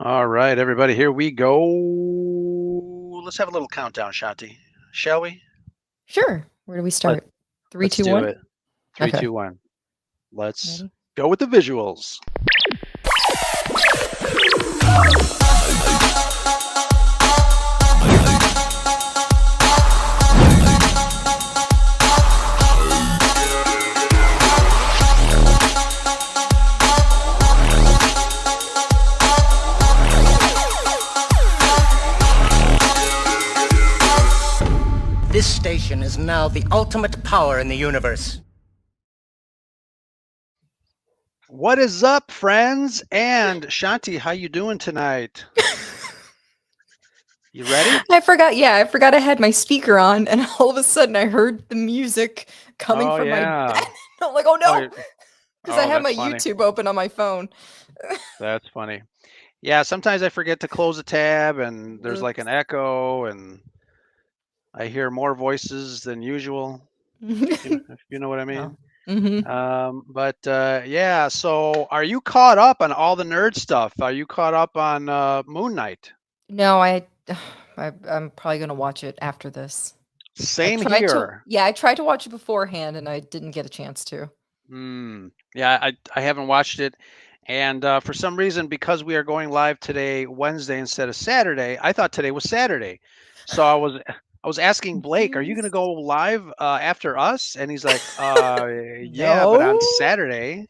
All right, everybody, here we go. Let's have a little countdown, Shanti. Shall we? Sure. Where do we Let, start? Three, let's two, do one. it. Three, Okay. two, one. Let's Ready? go with the visuals. This station is now the ultimate power in the universe. What is up, friends? And Shanti, how you doing tonight? You ready? I forgot. Yeah, I forgot I had my speaker on, and all of a sudden I heard the music coming Oh from my bed. yeah. I'm like, oh Oh, no, because I oh, have that's my funny. YouTube open on my phone. That's funny. Yeah, sometimes I forget to close a tab, and there's like an Oops. echo, and I hear more voices than usual. If you know what I Oh. mean. Mm-hmm. But yeah, so are you caught up on all the nerd stuff? Are you caught up on Moon Knight? No, I'm probably gonna watch it after this. I Same tried to. here. Yeah, I tried to watch it beforehand, and I didn't get a chance to. Yeah, I haven't watched it, and for some reason, because we are going live today, Wednesday instead of Saturday, I thought today was Saturday. So I was asking Blake, "Are you going to Confused. go live after us?" And he's like, yeah, but on No. Saturday."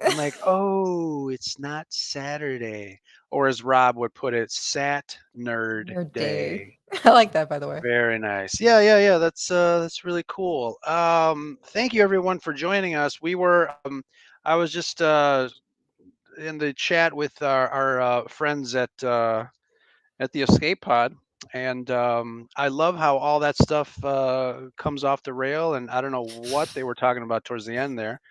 I'm like, "Oh, it's not Saturday," or as Rob would put it, Sat Nerd Nerd day. Day. I like that, by the way. Very nice. Yeah. That's really cool. Thank you everyone for joining us. I was just in the chat with our friends at the Escape Pod, and I love how all that stuff comes off the rail. And I don't know what they were talking about towards the end there,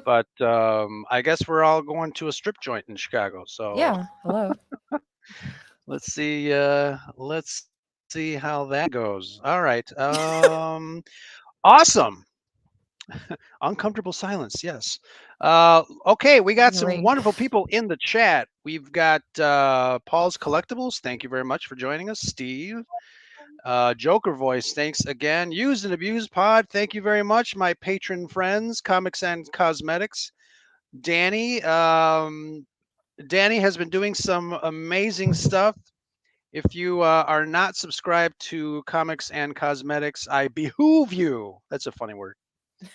but I guess we're all going to a strip joint in Chicago. So Yeah. Hello. let's see how that goes. All right. Awesome. Uncomfortable silence. Yes. Okay, we got some Great. wonderful people in the chat. We've got Paul's Collectibles. Thank you very much for joining us. Steve, Joker Voice. Thanks again. Used and Abused Pod. Thank you very much, my patron friends, Comics and Cosmetics. Danny. Danny has been doing some amazing stuff. If you are not subscribed to Comics and Cosmetics, I behoove you. That's a funny word.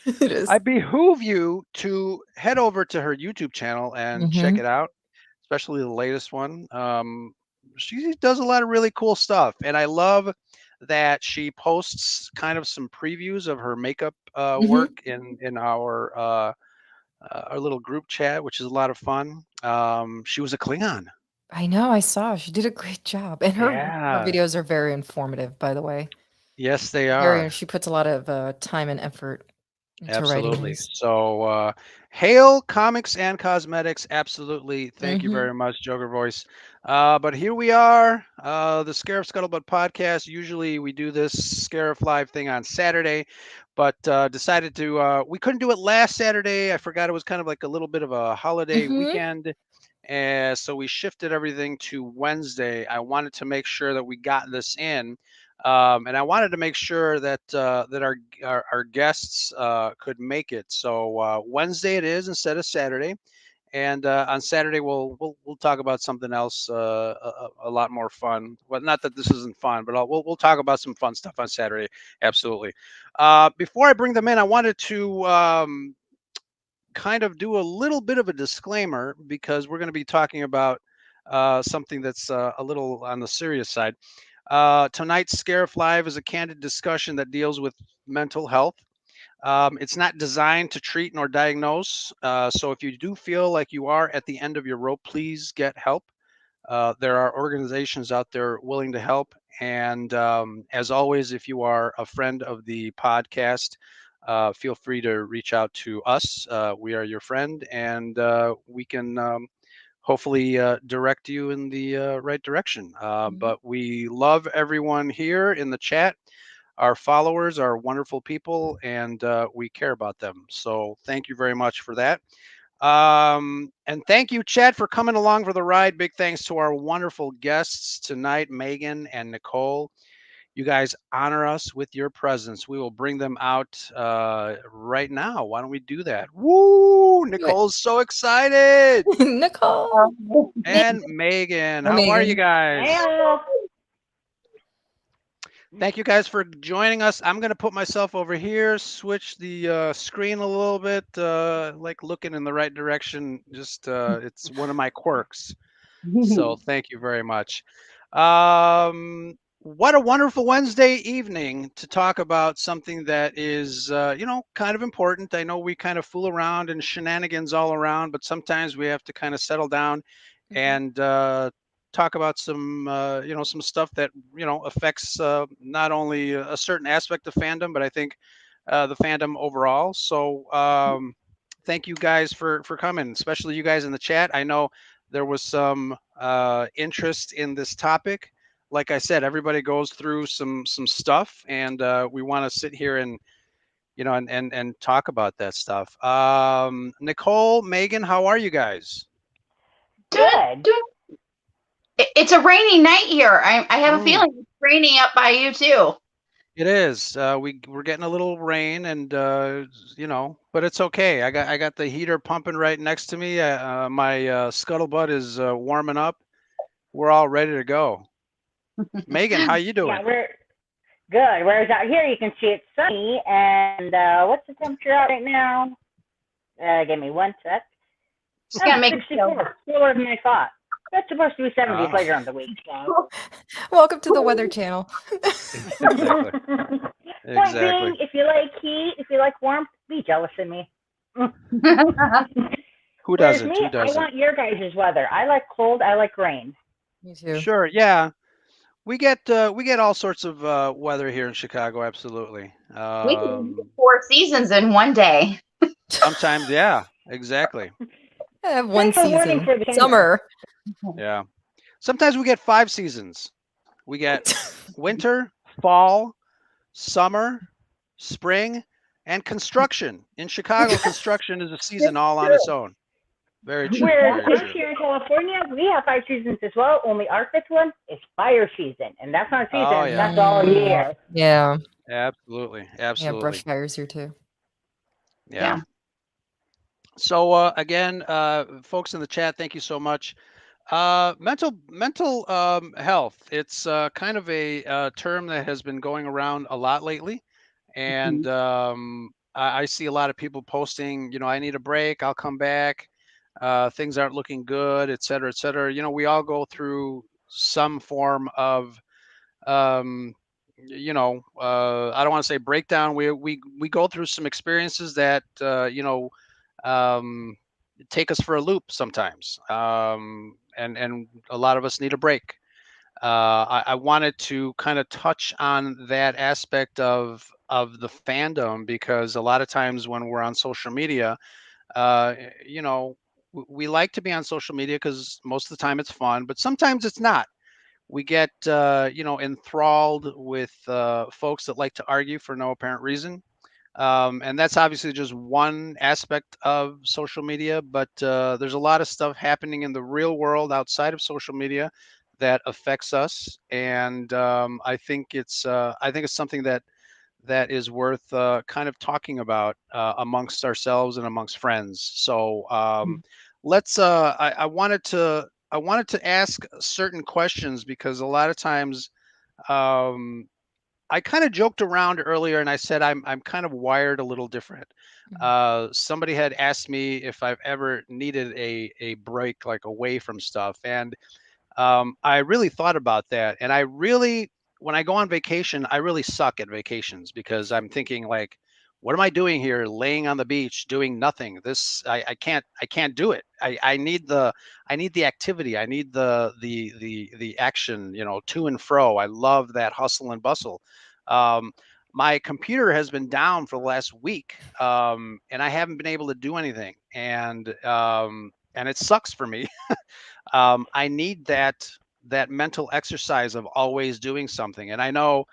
It is. I behoove you to head over to her YouTube channel and check Mhm. it out, especially the latest one. She does a lot of really cool stuff, and I love that she posts kind of some previews of her makeup work Mhm. in our little group chat, which is a lot of fun. She was a Klingon. I know, I saw. She did a great job, and her Yeah. videos are very informative, by the way. Yes, they Very are. she puts a lot of, time and effort into writing Absolutely. these. So, hail comics and cosmetics. Absolutely. Thank you Mhm. very much, Joker Voice. But here we are, the Scarif Scuttlebutt podcast. Usually we do this Scarif Live thing on Saturday, but decided to, we couldn't do it last Saturday. I forgot it was kind of like a little bit of a holiday Mhm. weekend. And so we shifted everything to Wednesday. I wanted to make sure that we got this in. And I wanted to make sure that that our guests could make it. So Wednesday it is instead of Saturday, and on Saturday we'll talk about something else a lot more fun. Well, not that this isn't fun, but we'll talk about some fun stuff on Saturday. Absolutely. Before I bring them in, I wanted to kind of do a little bit of a disclaimer because we're going to be talking about something that's a little on the serious side. Tonight's Scarif Live is a candid discussion that deals with mental health. It's not designed to treat nor diagnose. So if you do feel like you are at the end of your rope, please get help. There are organizations out there willing to help. And as always, if you are a friend of the podcast, feel free to reach out to us. We are your friend, and we can hopefully direct you in the right direction. Mhm. But we love everyone here in the chat. Our followers are wonderful people, and we care about them. So thank you very much for that. And thank you, Chad, for coming along for the ride. Big thanks to our wonderful guests tonight, Megan and Nicole. You guys honor us with your presence. We will bring them out right now. Why don't we do that? Woo! Nicole's so excited. Nicole. And Megan, Hi, how are you Megan. guys? Hello. Thank you guys for joining us. I'm going to put myself over here, switch the screen a little bit, like looking in the right direction. Just it's one of my quirks. So thank you very much. What a wonderful Wednesday evening to talk about something that is, kind of important. I know we kind of fool around and shenanigans all around, but sometimes we have to kind of settle down and talk about some, some stuff that, affects not only a certain aspect of fandom, but I think the fandom overall. So thank you guys for coming, especially you guys in the chat. I know there was some interest in this topic. Like I said, everybody goes through some stuff, and we want to sit here and and talk about that stuff. Nicole, Megan, how are you guys? Good. It's a rainy night here. I have a Mm. feeling it's raining up by you too. It is. We're getting a little rain, and but it's okay. I got the heater pumping right next to me. My scuttlebutt is warming up. We're all ready to go. Megan, how you doing? Yeah, we're good. Whereas out here, you can see it's sunny, and what's the temperature out right now? Give me one sec. Just gonna make 64. Cooler than I thought. It's supposed to be 70s Ah. later in the week. So. Welcome to the Weather Channel. Exactly. Point Exactly. being, if you like heat, if you like warmth, be jealous of me. Who Whereas doesn't? me, Who I doesn't? want your guys' weather. I like cold. I like rain. Me too. Sure. Yeah. We get all sorts of weather here in Chicago. Absolutely. We can do 4 seasons in one day. Sometimes, yeah. Exactly. I have one Thanks for warning season. for the Summer. Yeah. Sometimes we get 5 seasons. We get winter, fall, summer, spring, and construction. In Chicago, construction is a season all on its own. Very true. Whereas Very up true. here in California, we have 5 seasons as well. Only our 5th one is fire season, and that's not a season. Oh, yeah. That's all year. Yeah. Absolutely. Yeah, Absolutely. brush fires here too. Yeah. So again, folks in the chat, thank you so much. Mental health. It's kind of a term that has been going around a lot lately, and I see a lot of people posting. I need a break. I'll come back. Things aren't looking good, et cetera, et cetera. We all go through some form of I don't want to say breakdown. We go through some experiences that um, take us for a loop sometimes, and a lot of us need a break. I wanted to kind of touch on that aspect of the fandom, because a lot of times when we're on social media, uh, you know, we like to be on social media because most of the time it's fun, but sometimes it's not. We get enthralled with folks that like to argue for no apparent reason, and that's obviously just one aspect of social media, but there's a lot of stuff happening in the real world outside of social media that affects us, and I think it's something that is worth kind of talking about amongst ourselves and amongst friends. So let's. I wanted to ask certain questions, because a lot of times um, I kind of joked around earlier and I said I'm kind of wired a little different. Somebody had asked me if I've ever needed a break, like away from stuff, and I really thought about that. And when I go on vacation, I really suck at vacations, because I'm thinking like, what am I doing here, laying on the beach doing nothing? I can't do it. I need the activity. I need the action, to and fro. I love that hustle and bustle. Um, my computer has been down for the last week, and I haven't been able to do anything, and it sucks for me. I need that mental exercise of always doing something. And I know,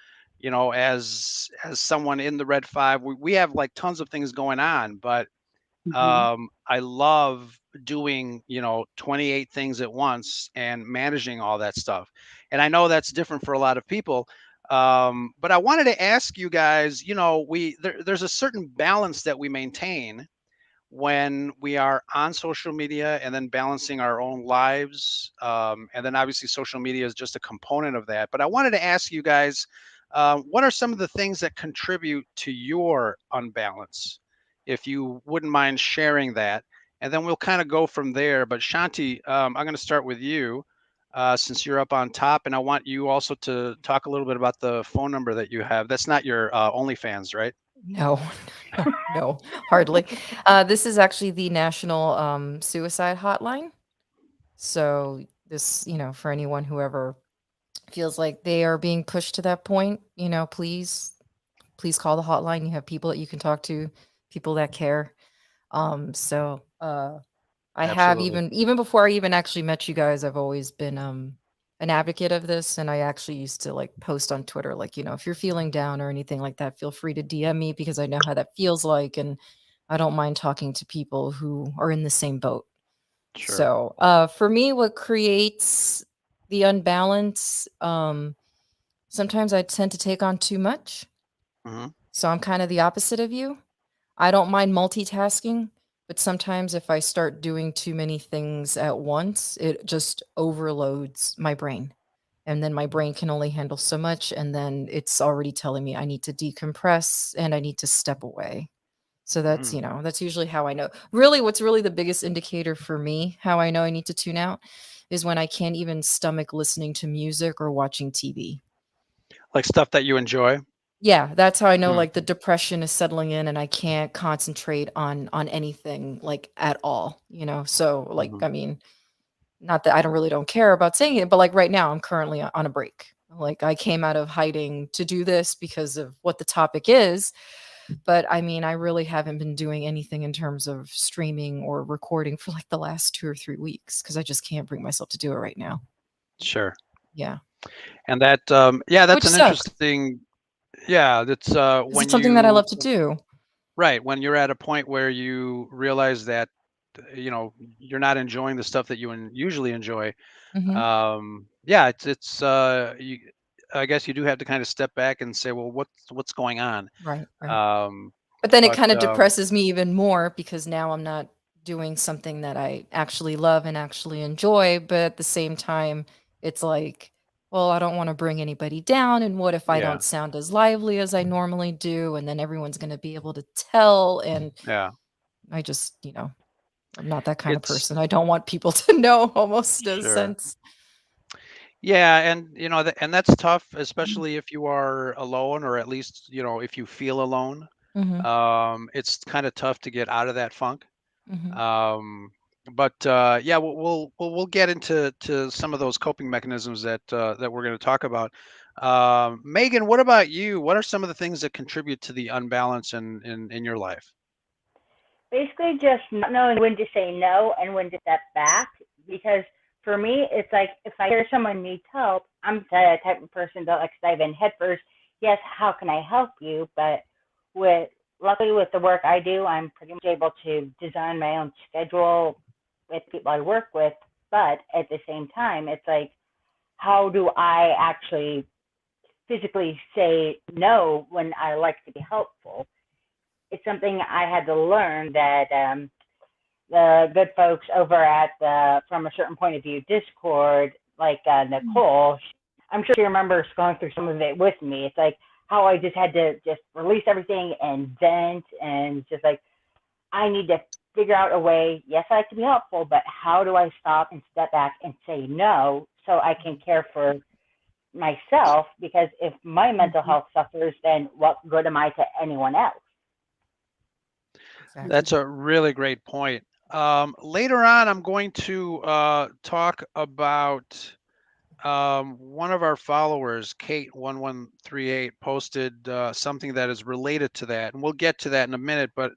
as someone in the Red Five, we have like tons of things going on, but I love doing, 28 things at once and managing all that stuff. And I know that's different for a lot of people. But I wanted to ask you guys, there's a certain balance that we maintain when we are on social media and then balancing our own lives. And then obviously social media is just a component of that. But I wanted to ask you guys, what are some of the things that contribute to your unbalance? If you wouldn't mind sharing that, and then we'll kind of go from there. But Shanti, I'm going to start with you. Since you're up on top, and I want you also to talk a little bit about the phone number that you have. That's not your OnlyFans, right? No, no, hardly. This is actually the National Suicide Hotline. So this, for anyone who ever feels like they are being pushed to that point, please call the hotline. You have people that you can talk to, people that care. I have Absolutely. even before I even actually met you guys, I've always been an advocate of this, and I actually used to like post on Twitter, like, if you're feeling down or anything like that, feel free to DM me because I know how that feels like, and I don't mind talking to people who are in the same boat. Sure. So, for me, what creates the unbalance, sometimes I tend to take on too much. Hmm. So I'm kind of the opposite of you. I don't mind multitasking, but sometimes if I start doing too many things at once, it just overloads my brain. And then my brain can only handle so much. And then it's already telling me I need to decompress and I need to step away. So that's, Mm. that's usually how I know. Really, what's really the biggest indicator for me, how I know I need to tune out, is when I can't even stomach listening to music or watching TV. Like stuff that you enjoy. Yeah, that's how I know, Mm. like, the depression is settling in and I can't concentrate on anything, like, at all, So, like, Mhm. I mean, not that I don't care about saying it, but, like, right now, I'm currently on a break. Like, I came out of hiding to do this because of what the topic is, but, I mean, I really haven't been doing anything in terms of streaming or recording for, like, the last 2 or 3 weeks because I just can't bring myself to do it right now. Sure. Yeah. And that, yeah, that's Which an sucks interesting, yeah, that's 'cause when it's something that I you, love to do. right, when you're at a point where you realize that, you're not enjoying the stuff that you usually enjoy. Mhm. Yeah, I guess you do have to kind of step back and say, well, what's going on? Right, right. Um, But then it but kinda depresses me even more because now I'm not doing something that I actually love and actually enjoy, but at the same time, it's like, well, I don't wanna bring anybody down, and what if I yeah, don't sound as lively as I normally do, and then everyone's gonna be able to tell, and yeah, I just, I'm not that kind of it's person. I don't want people to know almost in a sure. sense. Yeah, and and that's tough, Mhm. especially if you are alone, or at least if you feel alone. Mhm. It's kind of tough to get out of that funk. Mhm. Um, but yeah, we'll get into some of those coping mechanisms that we're going to talk about. Megan, what about you? What are some of the things that contribute to the unbalance in your life? Basically, just not knowing when to say no and when to step back. Because for me, it's like if I hear someone needs help, I'm the type of person that likes to dive in headfirst. Yes, how can I help you? But with luckily with the work I do, I'm pretty much able to design my own schedule with people I work with. But at the same time, it's like, how do I actually physically say no when I like to be helpful? It's something I had to learn that the good folks over at the From a Certain Point of View Discord, like Nicole, I'm sure she remembers going through some of it with me. It's like how I just had to just release everything and vent, and just like I need to figure out a way. Yes, I like to be helpful, but how do I stop and step back and say no so I can care for myself? Because if my mental Mhm. health suffers, then what good am I to anyone else? Exactly. That's a really great point. Later on, I'm going to talk about one of our followers, Kate1138, posted something that is related to that, and we'll get to that in a minute. But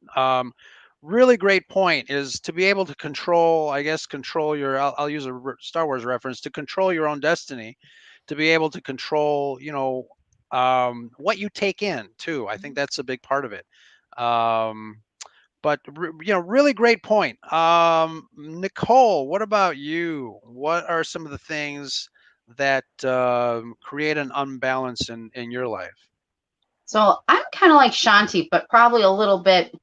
really great point is to be able to control, I guess, control your. I'll use a Star Wars reference to control your own destiny, to be able to control, what you take in too. I think that's a big part of it. Um, But really great point. Nicole, what about you? What are some of the things that create an unbalance in your life? So I'm kind of like Shanti, but probably a little bit,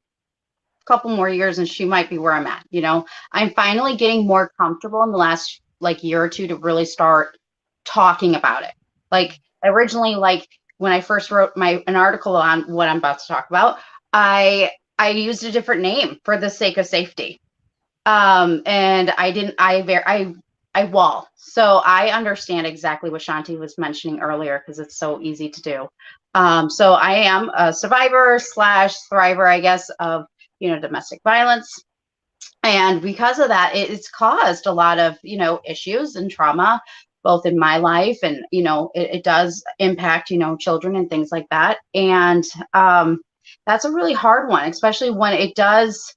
couple more years, and she might be where I'm at. I'm finally getting more comfortable in the last like year or two to really start talking about it. Like originally, like when I first wrote an article on what I'm about to talk about, I used a different name for the sake of safety. And I didn't, I wall. So I understand exactly what Shanti was mentioning earlier because it's so easy to do. So I am a survivor slash thriver, I guess, of, domestic violence. And because of that, it's caused a lot of, issues and trauma, both in my life and, it does impact, children and things like that. And that's a really hard one, especially when it does.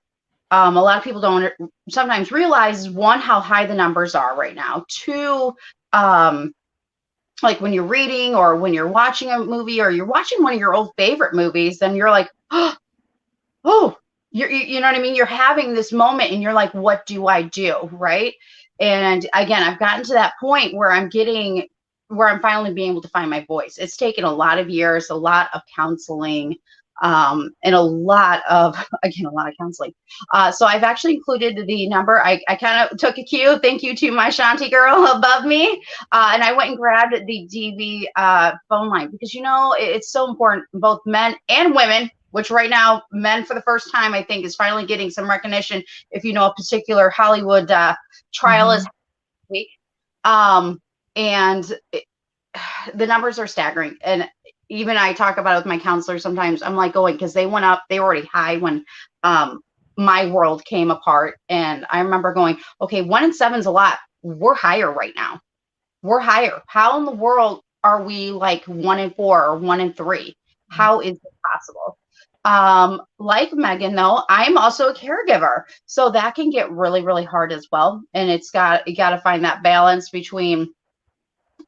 A lot of people don't sometimes realize, one, how high the numbers are right now. Two, like when you're reading or when you're watching a movie or you're watching one of your old favorite movies, then you're like, oh, you know what I mean? You're having this moment and you're like, what do I do? Right. And again, I've gotten to that point where I'm finally being able to find my voice. It's taken a lot of years, a lot of counseling, and a lot of counseling. So I've actually included the number. I kind of took a cue. Thank you to my Shanti girl above me. And I went and grabbed the DV phone line because, it's so important, both men and women, which right now, men for the first time, I think, is finally getting some recognition. If you know a particular Hollywood trial is week. And the numbers are staggering. And even I talk about it with my counselor sometimes. I'm like going, because they went up, they were already high when my world came apart. And I remember going, okay, 1 in 7 is a lot. We're higher right now. We're higher. How in the world are we like 1 in 4 or 1 in 3? How is it possible? Like Megan, though, I'm also a caregiver. So that can get really, really hard as well. And you got to find that balance between,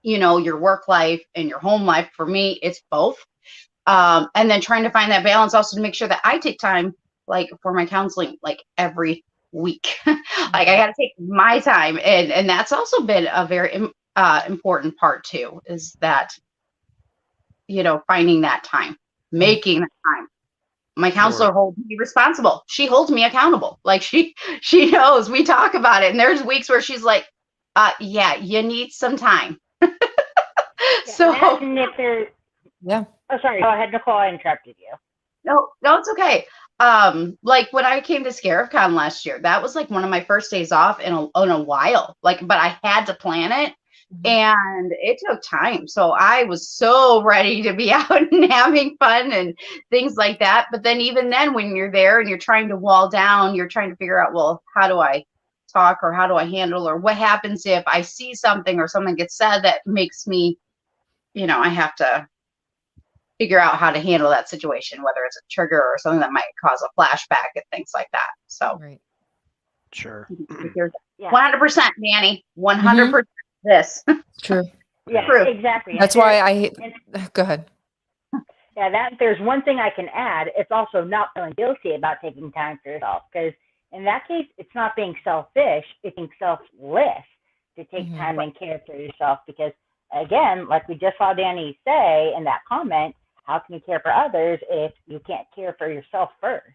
your work life and your home life. For me, it's both. And then trying to find that balance also to make sure that I take time, like for my counseling, like every week. Like I got to take my time. And that's also been a very important part too, is that, finding that time, making that time. My counselor holds me responsible. She holds me accountable. Like she knows, we talk about it. And there's weeks where she's like, yeah, you need some time. So if there's, Yeah. oh, sorry, go ahead, Nicole, I interrupted you. No, it's okay. Like when I came to ScarifCon last year, that was like one of my first days off in a while. Like, but I had to plan it. And it took time. So I was so ready to be out and having fun and things like that. But then even then, when you're there and you're trying to wall down, you're trying to figure out, well, how do I talk or how do I handle, or what happens if I see something or something gets said that makes me, I have to figure out how to handle that situation, whether it's a trigger or something that might cause a flashback and things like that. So Right. Sure. 100%, Danny, 100% this. True. Yeah, True. exactly. That's why I hate. Go ahead. Yeah, that there's one thing I can add. It's also not feeling guilty about taking time for yourself, because in that case, it's not being selfish, it's being selfless to take time and care for yourself. Because again, like we just saw Danny say in that comment, how can you care for others if you can't care for yourself first?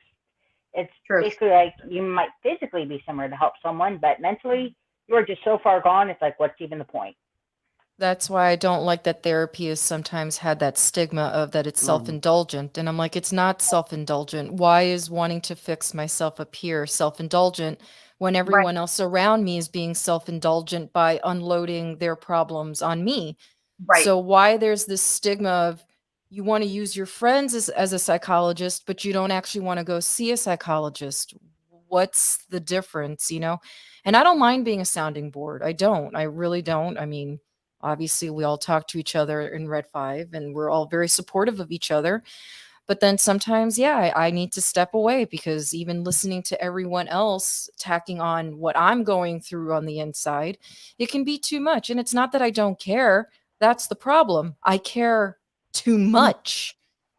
It's True. basically like you might physically be somewhere to help someone, but mentally you're just so far gone. It's like, what's even the point? That's why I don't like that therapy has sometimes had that stigma of that it's self-indulgent. And I'm like, it's not self-indulgent. Why is wanting to fix myself up here self-indulgent when everyone else around me is being self-indulgent by unloading their problems on me? Right. So why there's this stigma of you want to use your friends as a psychologist, but you don't actually want to go see a psychologist? What's the difference, And I don't mind being a sounding board. I really don't. I mean, obviously we all talk to each other in Red 5 and we're all very supportive of each other. But then sometimes, yeah, I need to step away because even listening to everyone else tacking on what I'm going through on the inside, it can be too much. And it's not that I don't care. That's the problem. I care too much.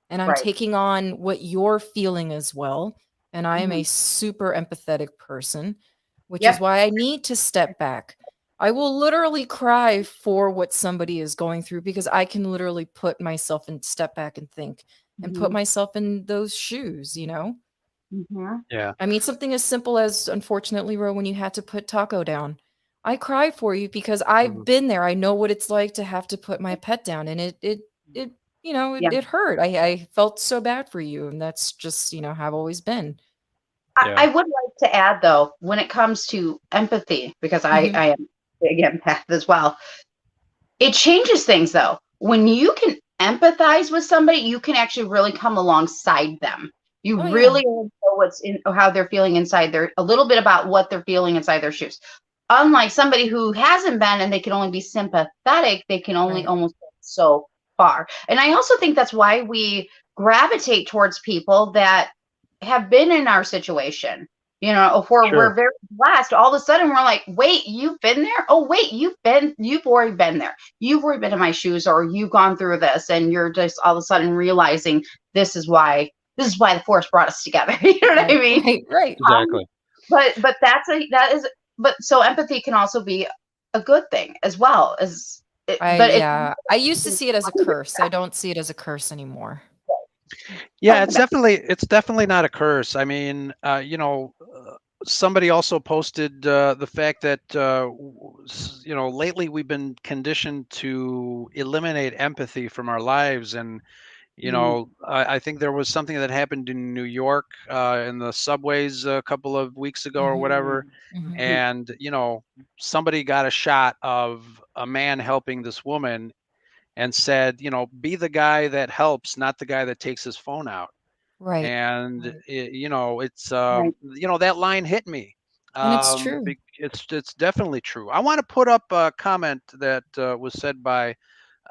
And I'm taking on what you're feeling as well. and I am a super empathetic person, which is Yep. why I need to step back. I will literally cry for what somebody is going through because I can literally put myself and step back and think and put Mhm. myself in those shoes, you know? Mhm. Yeah. I mean, something as simple as, unfortunately, Ro, when you had to put Taco down. I cry for you because I've Mhm. been there. I know what it's like to have to put my pet down, and it Yeah. it hurt. I felt so bad for you, and that's just, how I've always been. Yeah. I would like to add though, when it comes to empathy, because Mhm. I am a big empath as well, it changes things though. When you can empathize with somebody, you can actually really come alongside them. You Oh, yeah. really know what's in how they're feeling inside their a little bit about what they're feeling inside their shoes. Unlike somebody who hasn't been and they can only be sympathetic, they can only Right. almost go so far. And I also think that's why we gravitate towards people that have been in our situation. If we're Sure. very blessed, all of a sudden we're like, wait, you've been there? Oh, wait, you've already been there. You've already been in my shoes, or you've gone through this, and you're just all of a sudden realizing this is why the force brought us together. You know what I Right. mean? Right. Right. Exactly. But that is but so empathy can also be a good thing as well as but it's I used to see it as a curse. I don't see it as a curse anymore. Yeah, it's definitely not a curse. I mean, somebody also posted the fact that lately we've been conditioned to eliminate empathy from our lives, and Mhm. I think there was something that happened in New York in the subways a couple of weeks ago or Mhm. whatever, Mhm. and somebody got a shot of a man helping this woman and said, be the guy that helps, not the guy that takes his phone out. Right. And Right. it's Right. that line hit me. And it's true. It's definitely true. I want to put up a comment that was said by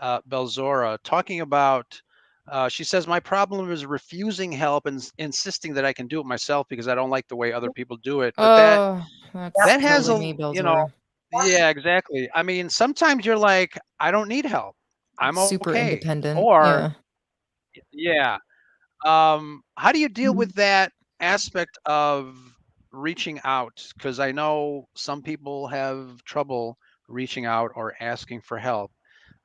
Belzora talking about. She says, my problem is refusing help and insisting that I can do it myself because I don't like the way other people do it. But that Oh, that's Yep. that has totally a me, you know Belzora. yeah, exactly. I mean, sometimes you're like, I don't need help, I'm Super okay. independent. Or Yeah. yeah, how do you deal Mhm. with that aspect of reaching out? Because I know some people have trouble reaching out or asking for help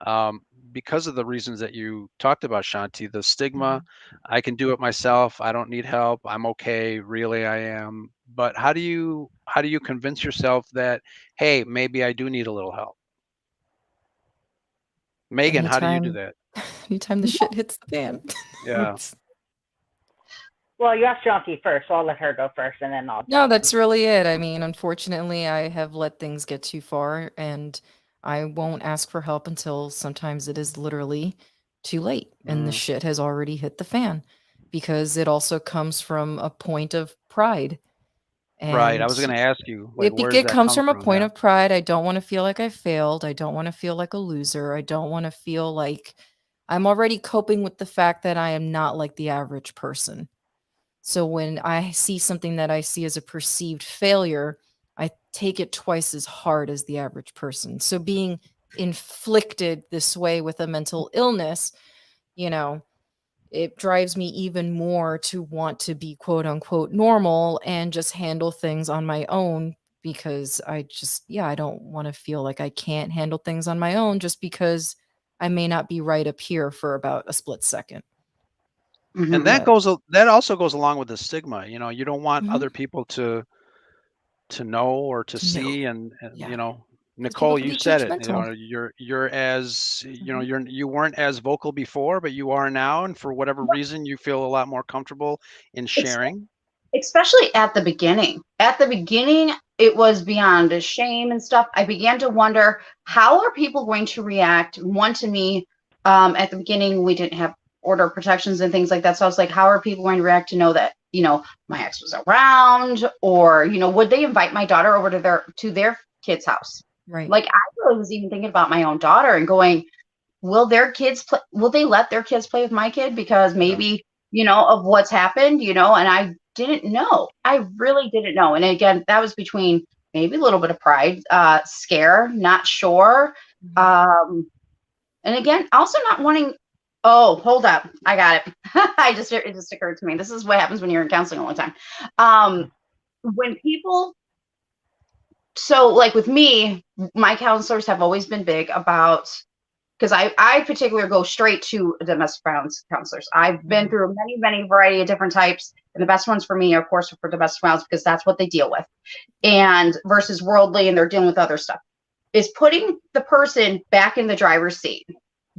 um, because of the reasons that you talked about, Shanti. The stigma, Mhm. I can do it myself. I don't need help. I'm okay. Really, I am. But how do you convince yourself that, hey, maybe I do need a little help? Megan, how do you do Anytime that? anytime the shit hits the fan. Yeah. It's Well, you asked Jonky first, so I'll let her go first, and then I'll No, jump in. that's really it. I mean, unfortunately, I have let things get too far, and I won't ask for help until sometimes it is literally too late and the Mm, shit has already hit the fan, because it also comes from a point of pride. right. I And was going to ask you, like, it where does it that comes come from a from? point Yeah. of pride. I don't want to feel like I failed. I don't want to feel like a loser. I don't want to feel like I'm already coping with the fact that I am not like the average person. So when I see something that I see as a perceived failure, I take it twice as hard as the average person. So being inflicted this way with a mental illness, you know, it drives me even more to want to be quote unquote normal and just handle things on my own, because I don't want to feel like I can't handle things on my own just because I may not be right up here for about a split second. And Mhm. that But that also goes along with the stigma. You don't want Mhm. other people to know or to To know. see, and Yeah. Because people Nicole, can you be said it. judgmental. You're as Mhm. you weren't as vocal before, but you are now, and for whatever reason, you feel a lot more comfortable in Ex- sharing. Especially at the beginning. At the beginning, it was beyond a shame and stuff. I began to wonder, how are people going to react? One, to me, at the beginning, we didn't have order protections and things like that. So I was like, how are people going to react to know that, my ex was around, or, would they invite my daughter over to their kid's house? Right. Like, I really was even thinking about my own daughter and going, will they let their kids play with my kid because Yeah. maybe, of what's happened, and I didn't know. I really didn't know. And again, that was between maybe a little bit of pride, scare, not sure. Mhm. Um, and again, also not wanting. Oh, hold up. I got it. It just occurred to me. This is what happens when you're in counseling all the time. When people, so like with me, my counselors have always been big about, because I particularly go straight to domestic violence counselors. I've been through many variety of different types, and the best ones for me, of course, are for domestic violence because that's what they deal with, and versus worldly, and they're dealing with other stuff. Is putting the person back in the driver's seat,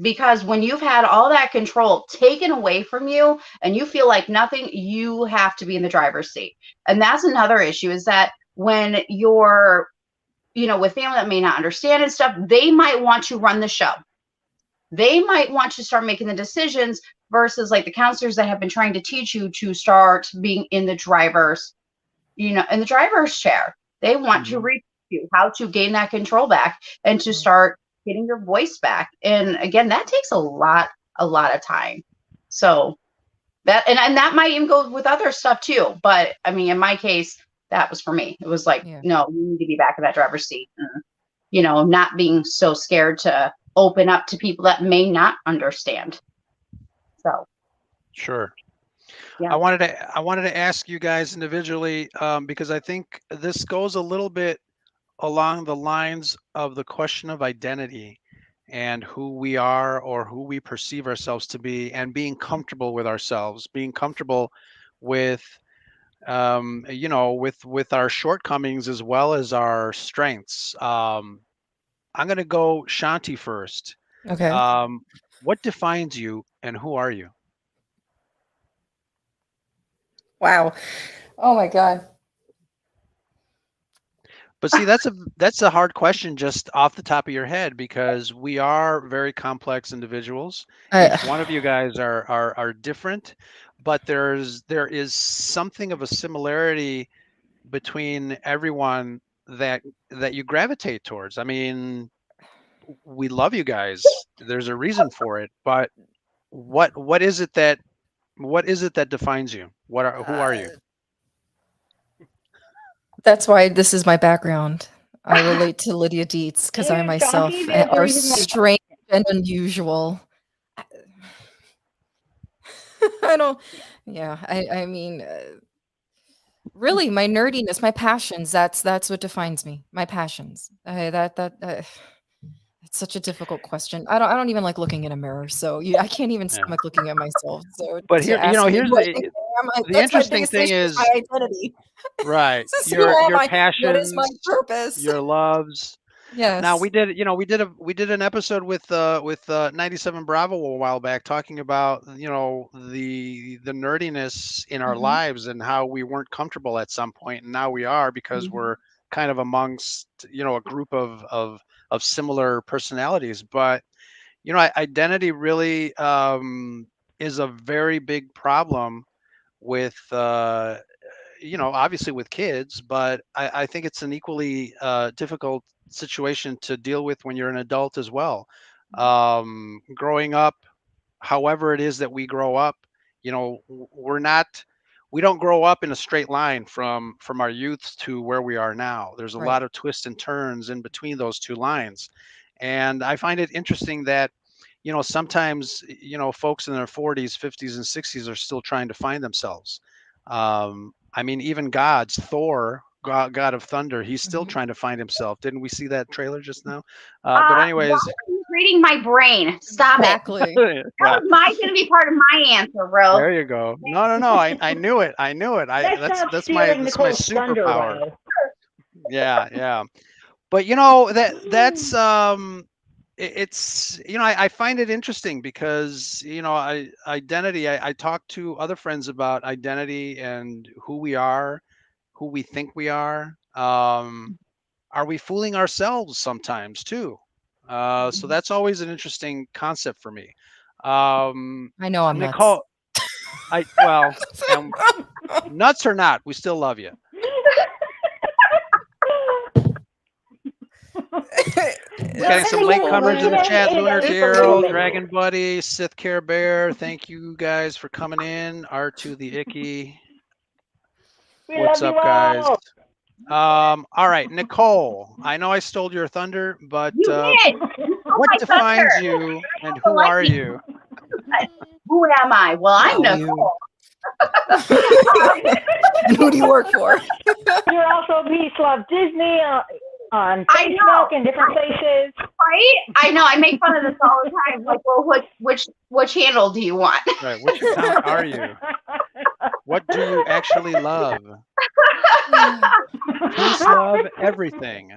because when you've had all that control taken away from you and you feel like nothing, you have to be in the driver's seat. And that's another issue, is that when you're, with family that may not understand and stuff, they might want to run the show. They might want to start making the decisions versus like the counselors that have been trying to teach you to start being in the driver's, in the driver's chair. They want to reach you how to gain that control back and to start getting your voice back. And again, that takes a lot of time. So that, and that might even go with other stuff too. But I mean, in my case, that was for me. It was like, no, you need to be back in that driver's seat. And, not being so scared to open up to people that may not understand. So. Sure. Yeah. I wanted to ask you guys individually, because I think this goes a little bit along the lines of the question of identity and who we are or who we perceive ourselves to be, and being comfortable with ourselves, being comfortable with with our shortcomings as well as our strengths. I'm going to go Shanti first. Okay. What defines you and who are you? Wow. Oh my God. But see, that's a hard question just off the top of your head, because we are very complex individuals. Each one of you guys are different, but there is something of a similarity between everyone that you gravitate towards. I mean, we love you guys. There's a reason for it, but what is it that defines you? Who are you? That's why this is my background. I relate to Lydia Dietz because I myself are strange and unusual. I don't. Yeah, I mean, really, my nerdiness, my passions. That's what defines me. My passions. It's such a difficult question. I don't even like looking in a mirror, so I can't even stomach looking at myself. So But to here, ask me here's who I think I am, the that's my interesting biggest thing issue, is, my identity. right, This is who am your I? What is my passions, purpose? your loves. Now Yes. we did an episode with 97 Bravo a while back, talking about the nerdiness in our Mhm. lives and how we weren't comfortable at some point, and now we are, because we're kind of amongst a group of similar personalities. But identity really is a very big problem with obviously with kids, but I think it's an equally difficult situation to deal with when you're an adult as well. Growing up, however it is that we grow up, we don't grow up in a straight line from our youth to where we are now. There's a Right. lot of twists and turns in between those two lines. And I find it interesting that sometimes folks in their 40s, 50s, and 60s are still trying to find themselves. I mean, even Thor, God of Thunder, he's still Mhm. trying to find himself. Didn't we see that trailer just now? But Why anyways, are you reading my brain? Stop it. Exactly. That yeah, was going to be part of my answer, bro. there you go. No. I knew it. I knew it. Let's stop stealing That's my Nicole's thunder, superpower. Ro. Yeah. But that's it's I find it interesting because identity. I talk to other friends about identity and who we are, who we think we are. Are we fooling ourselves sometimes too? So that's always an interesting concept for me. I know I'm nuts. Nicole, well, and nuts or not, we still love you. We're getting some latecomers in the chat. Lunar Daryl, Dragon Buddy, Sith Care Bear. Thank you guys for coming in. R2 the Icky. What's up, guys? All right, Nicole. I know I stole your thunder, but You did. what defines you and who are you? Who am I? Well, I'm Wow, you. Nicole. And who do you work for? You're also Peace Love Disney on I know. Facebook and different places. Right? I know. I make fun of this all the time. Like, well, which handle do you want? Right. Which account are you? What do you actually love? Peace, love, everything.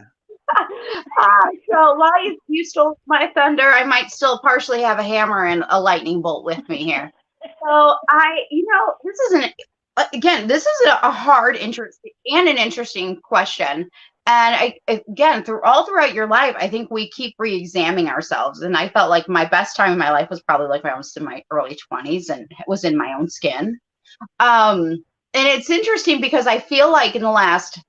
So while you stole my thunder, I might still partially have a hammer and a lightning bolt with me here. So this is this is a hard, interesting, and an interesting question. And again, throughout your life, I think we keep re-examining ourselves. And I felt like my best time in my life was probably like when I was in my early 20s and was in my own skin. And it's interesting because I feel like in the last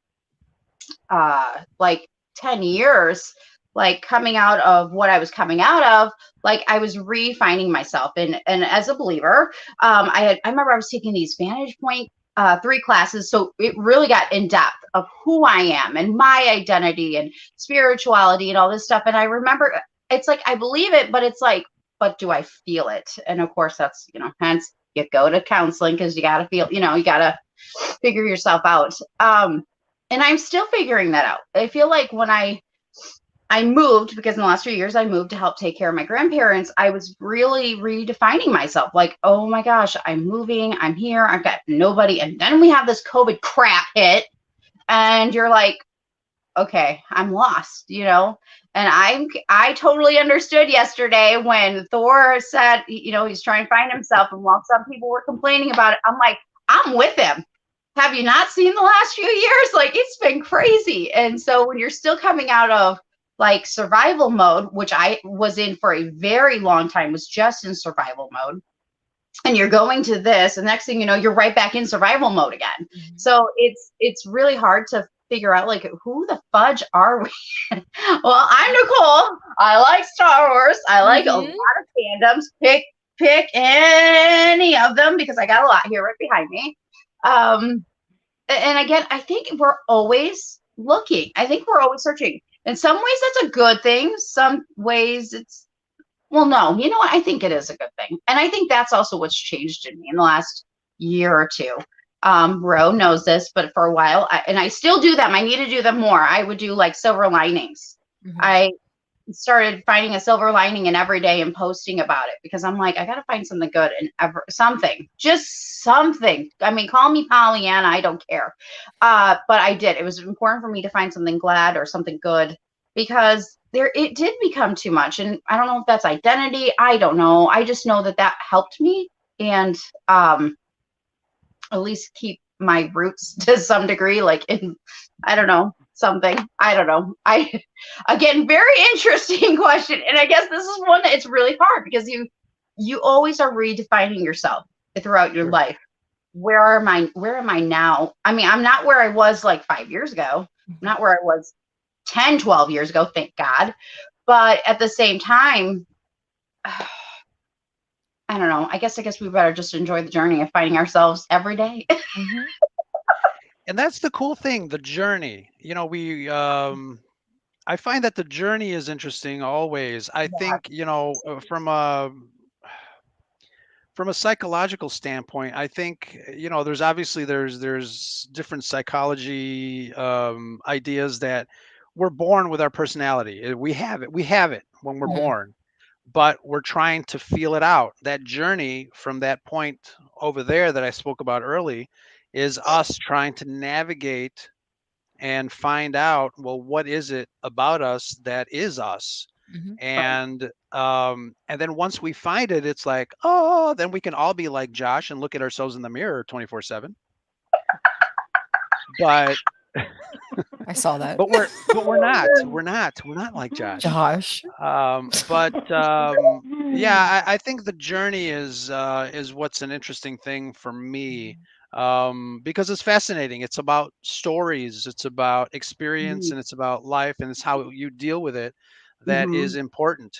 like 10 years, like coming out of what I was coming out of, like I was refining myself. And as a believer, I remember I was taking these Vantage Point 3 classes. So it really got in depth of who I am and my identity and spirituality and all this stuff. And I remember it's like, I believe it, but it's like, but do I feel it? And of course that's, hence you go to counseling because you got to feel, you got to figure yourself out. And I'm still figuring that out. I feel like when I moved, because in the last few years I moved to help take care of my grandparents, I was really redefining myself. Like, oh my gosh, I'm moving, I'm here, I've got nobody. And then we have this COVID crap hit, and you're like, okay, I'm lost, And I totally understood yesterday when Thor said, he's trying to find himself. And while some people were complaining about it, I'm like, I'm with him. Have you not seen the last few years? Like, it's been crazy. And so when you're still coming out of like survival mode, which I was in for a very long time, was just in survival mode, and you're going to this, and next thing you know, you're right back in survival mode again. Mm-hmm. So it's really hard to figure out, like, who the fudge are we? Well, I'm Nicole. I like Star Wars. I like a lot of fandoms. Pick any of them, because I got a lot here right behind me. And again, I think we're always looking. I think we're always searching. In some ways, that's a good thing. Some ways no, you know what? I think it is a good thing. And I think that's also what's changed in me in the last year or two. Ro knows this, but for a while, I still do them. I need to do them more. I would do like silver linings. Mm-hmm. I started finding a silver lining in every day and posting about it, because I'm like, I got to find something good in just something. I mean, call me Pollyanna, I don't care. But I did. It was important for me to find something glad or something good, because it did become too much. And I don't know if that's identity. I don't know. I just know that helped me, and at least keep my roots to some degree, like in, I don't know, something. I don't know. Again, very interesting question. And I guess this is one that it's really hard, because you always are redefining yourself throughout your life. Where am I now? I mean, I'm not where I was like 5 years ago. I'm not where I was 10, 12 years ago, thank God. But at the same time, I don't know. I guess we better just enjoy the journey of finding ourselves every day. Mm-hmm. And that's the cool thing, the journey. I find that the journey is interesting always. I think, from a psychological standpoint, I think, there's different psychology ideas that we're born with our personality. We have it when we're born, but we're trying to feel it out. That journey from that point over there that I spoke about early is us trying to navigate and find out, well, what is it about us that is us? Mm-hmm. And then once we find it, it's like, oh, then we can all be like Josh and look at ourselves in the mirror 24/7. But I saw that. But we're not like Josh. Yeah, I think the journey is what's an interesting thing for me, because it's fascinating. It's about stories, it's about experience, and it's about life, and it's how you deal with it that is important.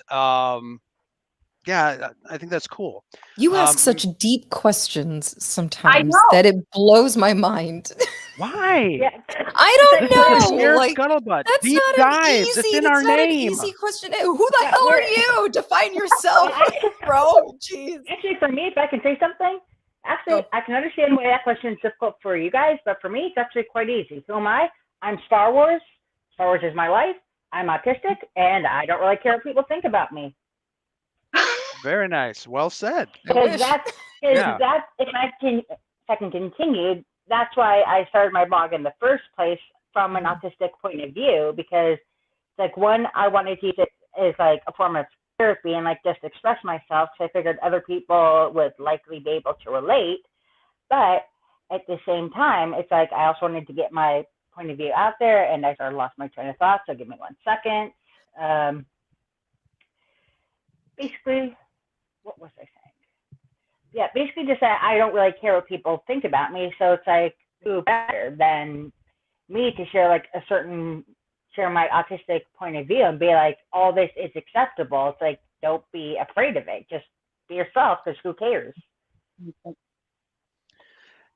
Yeah, I think that's cool. You ask such deep questions sometimes that it blows my mind. Why? Yeah, I This don't is the know. scared Like, scuttlebutt. that's Deep not an dives. It's easy. in That's our not an name. easy question. Who the yeah, hell are we're you? Define yourself, actually, bro. Jeez. actually for me, if I can say something, actually Go. I can understand why that question is difficult for you guys, but for me, it's actually quite easy. Who am I? I'm Star Wars. Star Wars is my life. I'm autistic, and I don't really care what people think about me. Very nice. Well said. I Because wish. Yeah. if I can continue, that's why I started my blog in the first place from an Mhm. autistic point of view. Because like one, I wanted to use it as like a form of therapy and like just express myself. So I figured other people would likely be able to relate. But at the same time, it's like I also wanted to get my point of view out there, and I sort of lost my train of thought. So give me 1 second. Um, basically, what was I saying? Yeah, basically just that I don't really care what people think about me. So it's like who better than me to share like a certain share my autistic point of view and be like, all this is acceptable. It's like don't be afraid of it. Just be yourself because who cares?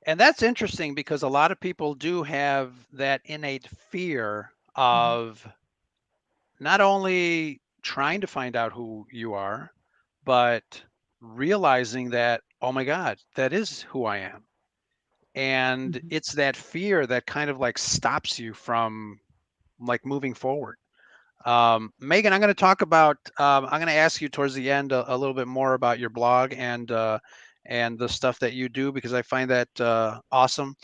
And that's interesting because a lot of people do have that innate fear Mhm. of not only trying to find out who you are, but realizing that, oh my God, that is who I am. And Mhm. it's that fear that kind of like stops you from like moving forward. Megan, I'm going to talk about. I'm going to ask you towards the end a little bit more about your blog and the stuff that you do because I find that awesome.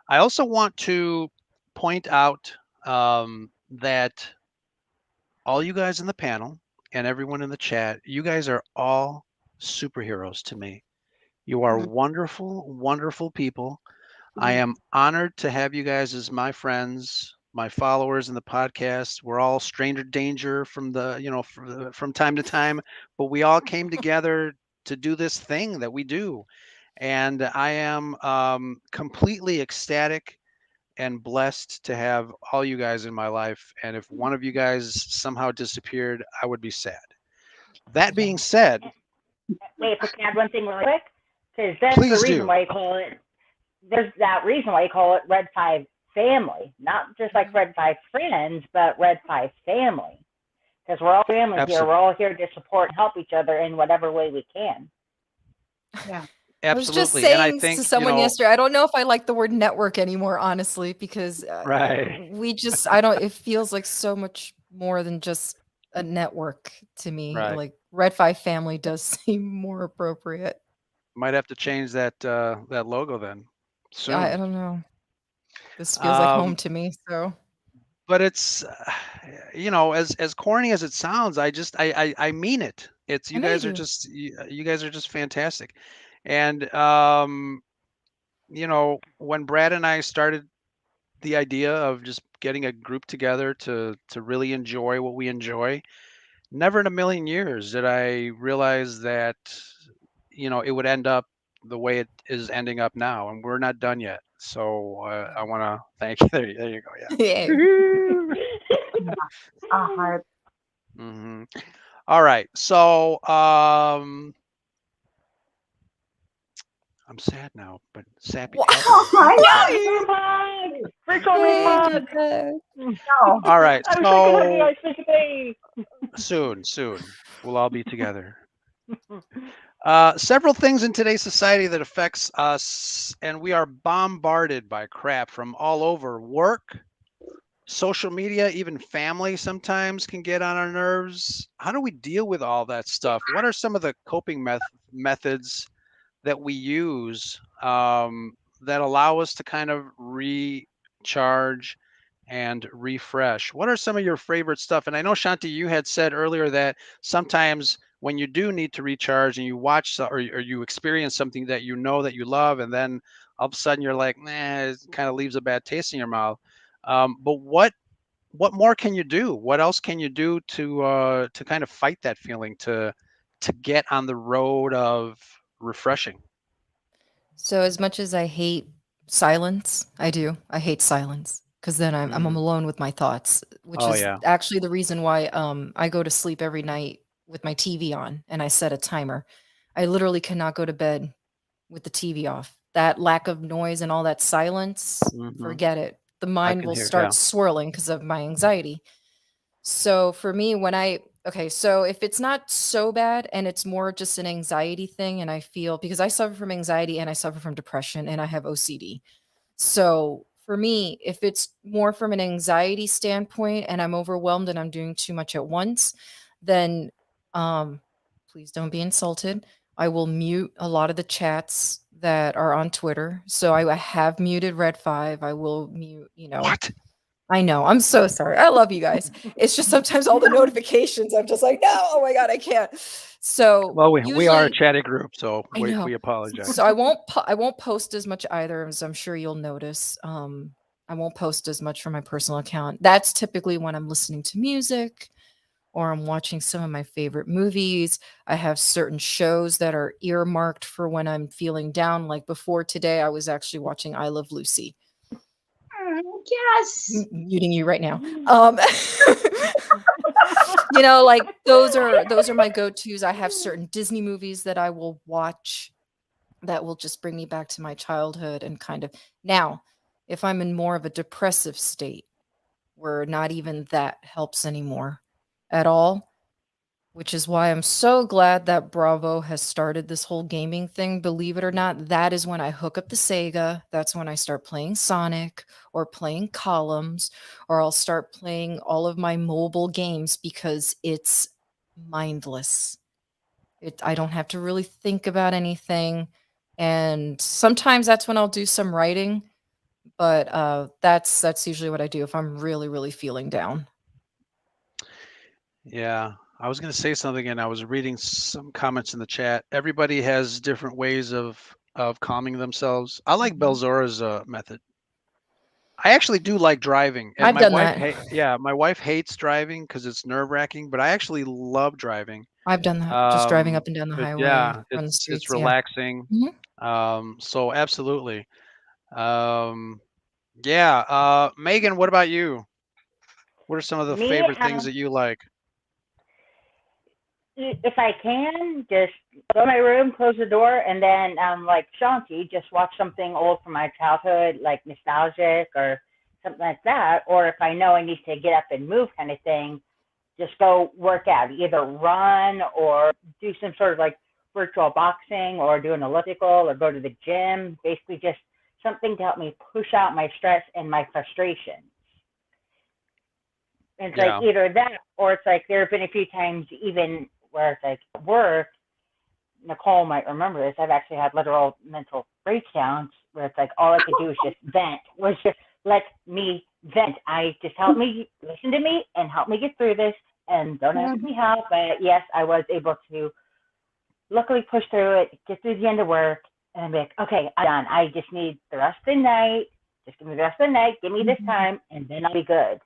I also want to point out that all you guys in the panel and everyone in the chat, you guys are all superheroes to me. You are Mhm. wonderful, wonderful people. I Mhm. am honored to have you guys as my friends, my followers in the podcast. We're all stranger danger from the, from time to time, but we all came together to do this thing that we do. And I am completely ecstatic and blessed to have all you guys in my life. And if one of you guys somehow disappeared, I would be sad. That being said, Wait, if I can add one thing really quick, because that's the please reason do. why you call it. There's that reason why you call it Red Five Family, not just like Mhm. Red Five Friends, but Red Five Family. Because we're all family here. We're Absolutely. all here to support and help each other in whatever way we can. Yeah. I was just Absolutely. And I saying to think, someone yesterday, I don't know if I like the word network anymore, honestly, because right, I don't, it feels like so much more than just a network to me. right. Like Red Five Family does seem more appropriate. Might have to change that logo then I soon. don't know. This feels like home Um, to me. So, but it's as corny as it sounds, I mean it. It's I you know you guys are do. just you guys are just fantastic. And when Brad and I started the idea of just getting a group together to really enjoy what we enjoy, never in a million years did I realize that it would end up the way it is ending up now, and we're not done yet. So I want to thank you. There you go. Yeah. Yeah. Woo-hoo! Yeah. A heart. hmm All right. So I'm sad now, but happy I at the know. same. Group Why? hug! Virtual group Yay, hug! good luck. No. All right. I wish I could hug you So guys physically. soon, we'll all be together. Several things in today's society that affects us, and we are bombarded by crap from all over. Work, social media, even family sometimes can get on our nerves. How do we deal with all that stuff? What are some of the coping methods that we use that allow us to kind of recharge and refresh? What are some of your favorite stuff? And I know, Shanti, you had said earlier that sometimes when you do need to recharge and you watch or you experience something that you know that you love, and then all of a sudden you're like, nah, it kind of leaves a bad taste in your mouth. But what more can you do? What else can you do to kind of fight that feeling to get on the road of refreshing? So as much as I hate silence, I do. I hate silence because then I'm Mhm. alone with my thoughts, which Oh is yeah. actually the reason why I go to sleep every night with my TV on and I set a timer. I literally cannot go to bed with the TV off. that lack of noise and all that silence, Hmm. forget it. The I mind can will hear. Yeah. start swirling because of my anxiety. So for me, okay, so if it's not so bad and it's more just an anxiety thing, and I feel because I suffer from anxiety and I suffer from depression and I have OCD. So for me, if it's more from an anxiety standpoint and I'm overwhelmed and I'm doing too much at once, then um, please don't be insulted. I will mute a lot of the chats that are on Twitter. So I have muted Red 5. I will mute, What? I know. I'm so sorry. I love you guys. It's just sometimes all the notifications, I'm just like, no, oh my God, I can't. So Well, we are a usually, chatty group, so I know. we apologize. So I won't post as much either, as I'm sure you'll notice. I won't post as much from my personal account. That's typically when I'm listening to music or I'm watching some of my favorite movies. I have certain shows that are earmarked for when I'm feeling down. Like before today, I was actually watching I Love Lucy. Yes. Muting you right now. Like those are my go-tos. I have certain Disney movies that I will watch that will just bring me back to my childhood and kind of now, if I'm in more of a depressive state where not even that helps anymore at all, which is why I'm so glad that Bravo has started this whole gaming thing. Believe it or not, that is when I hook up the Sega. That's when I start playing Sonic or playing Columns, or I'll start playing all of my mobile games because it's mindless. I don't have to really think about anything. And sometimes that's when I'll do some writing, but that's usually what I do if I'm really, really feeling down. Yeah, I was going to say something, and I was reading some comments in the chat. Everybody has different ways of calming themselves. I like Mhm. Belzora's method. I actually do like driving, and I've my done wife, that. yeah, my wife hates driving because it's nerve-wracking, but I actually love driving. I've done that. Just driving up and down the Yeah, highway, run the it's streets, yeah. relaxing. Mhm. So absolutely. Um, yeah. Megan, what about you? What are some of the Me, favorite things that you like? if I can, just go to my room, close the door, and then, like Shanti, just watch something old from my childhood, like nostalgic or something like that. Or if I know I need to get up and move, kind of thing, just go work out, either run or do some sort of like virtual boxing or do an elliptical or go to the gym. Basically, just something to help me push out my stress and my frustration. And it's like Yeah. either that or it's like there have been a few times even where it's like work. Nicole might remember this. I've actually had literal mental breakdowns where it's like all I could do was just vent, was just let me vent. I just help me, listen to me, and help me get through this. And don't ask me how, but yes, I was able to luckily push through it, get through the end of work, and be like, okay, I'm done. I just need the rest of the night. Just give me the rest of the night. Give me this time, and then I'll be good.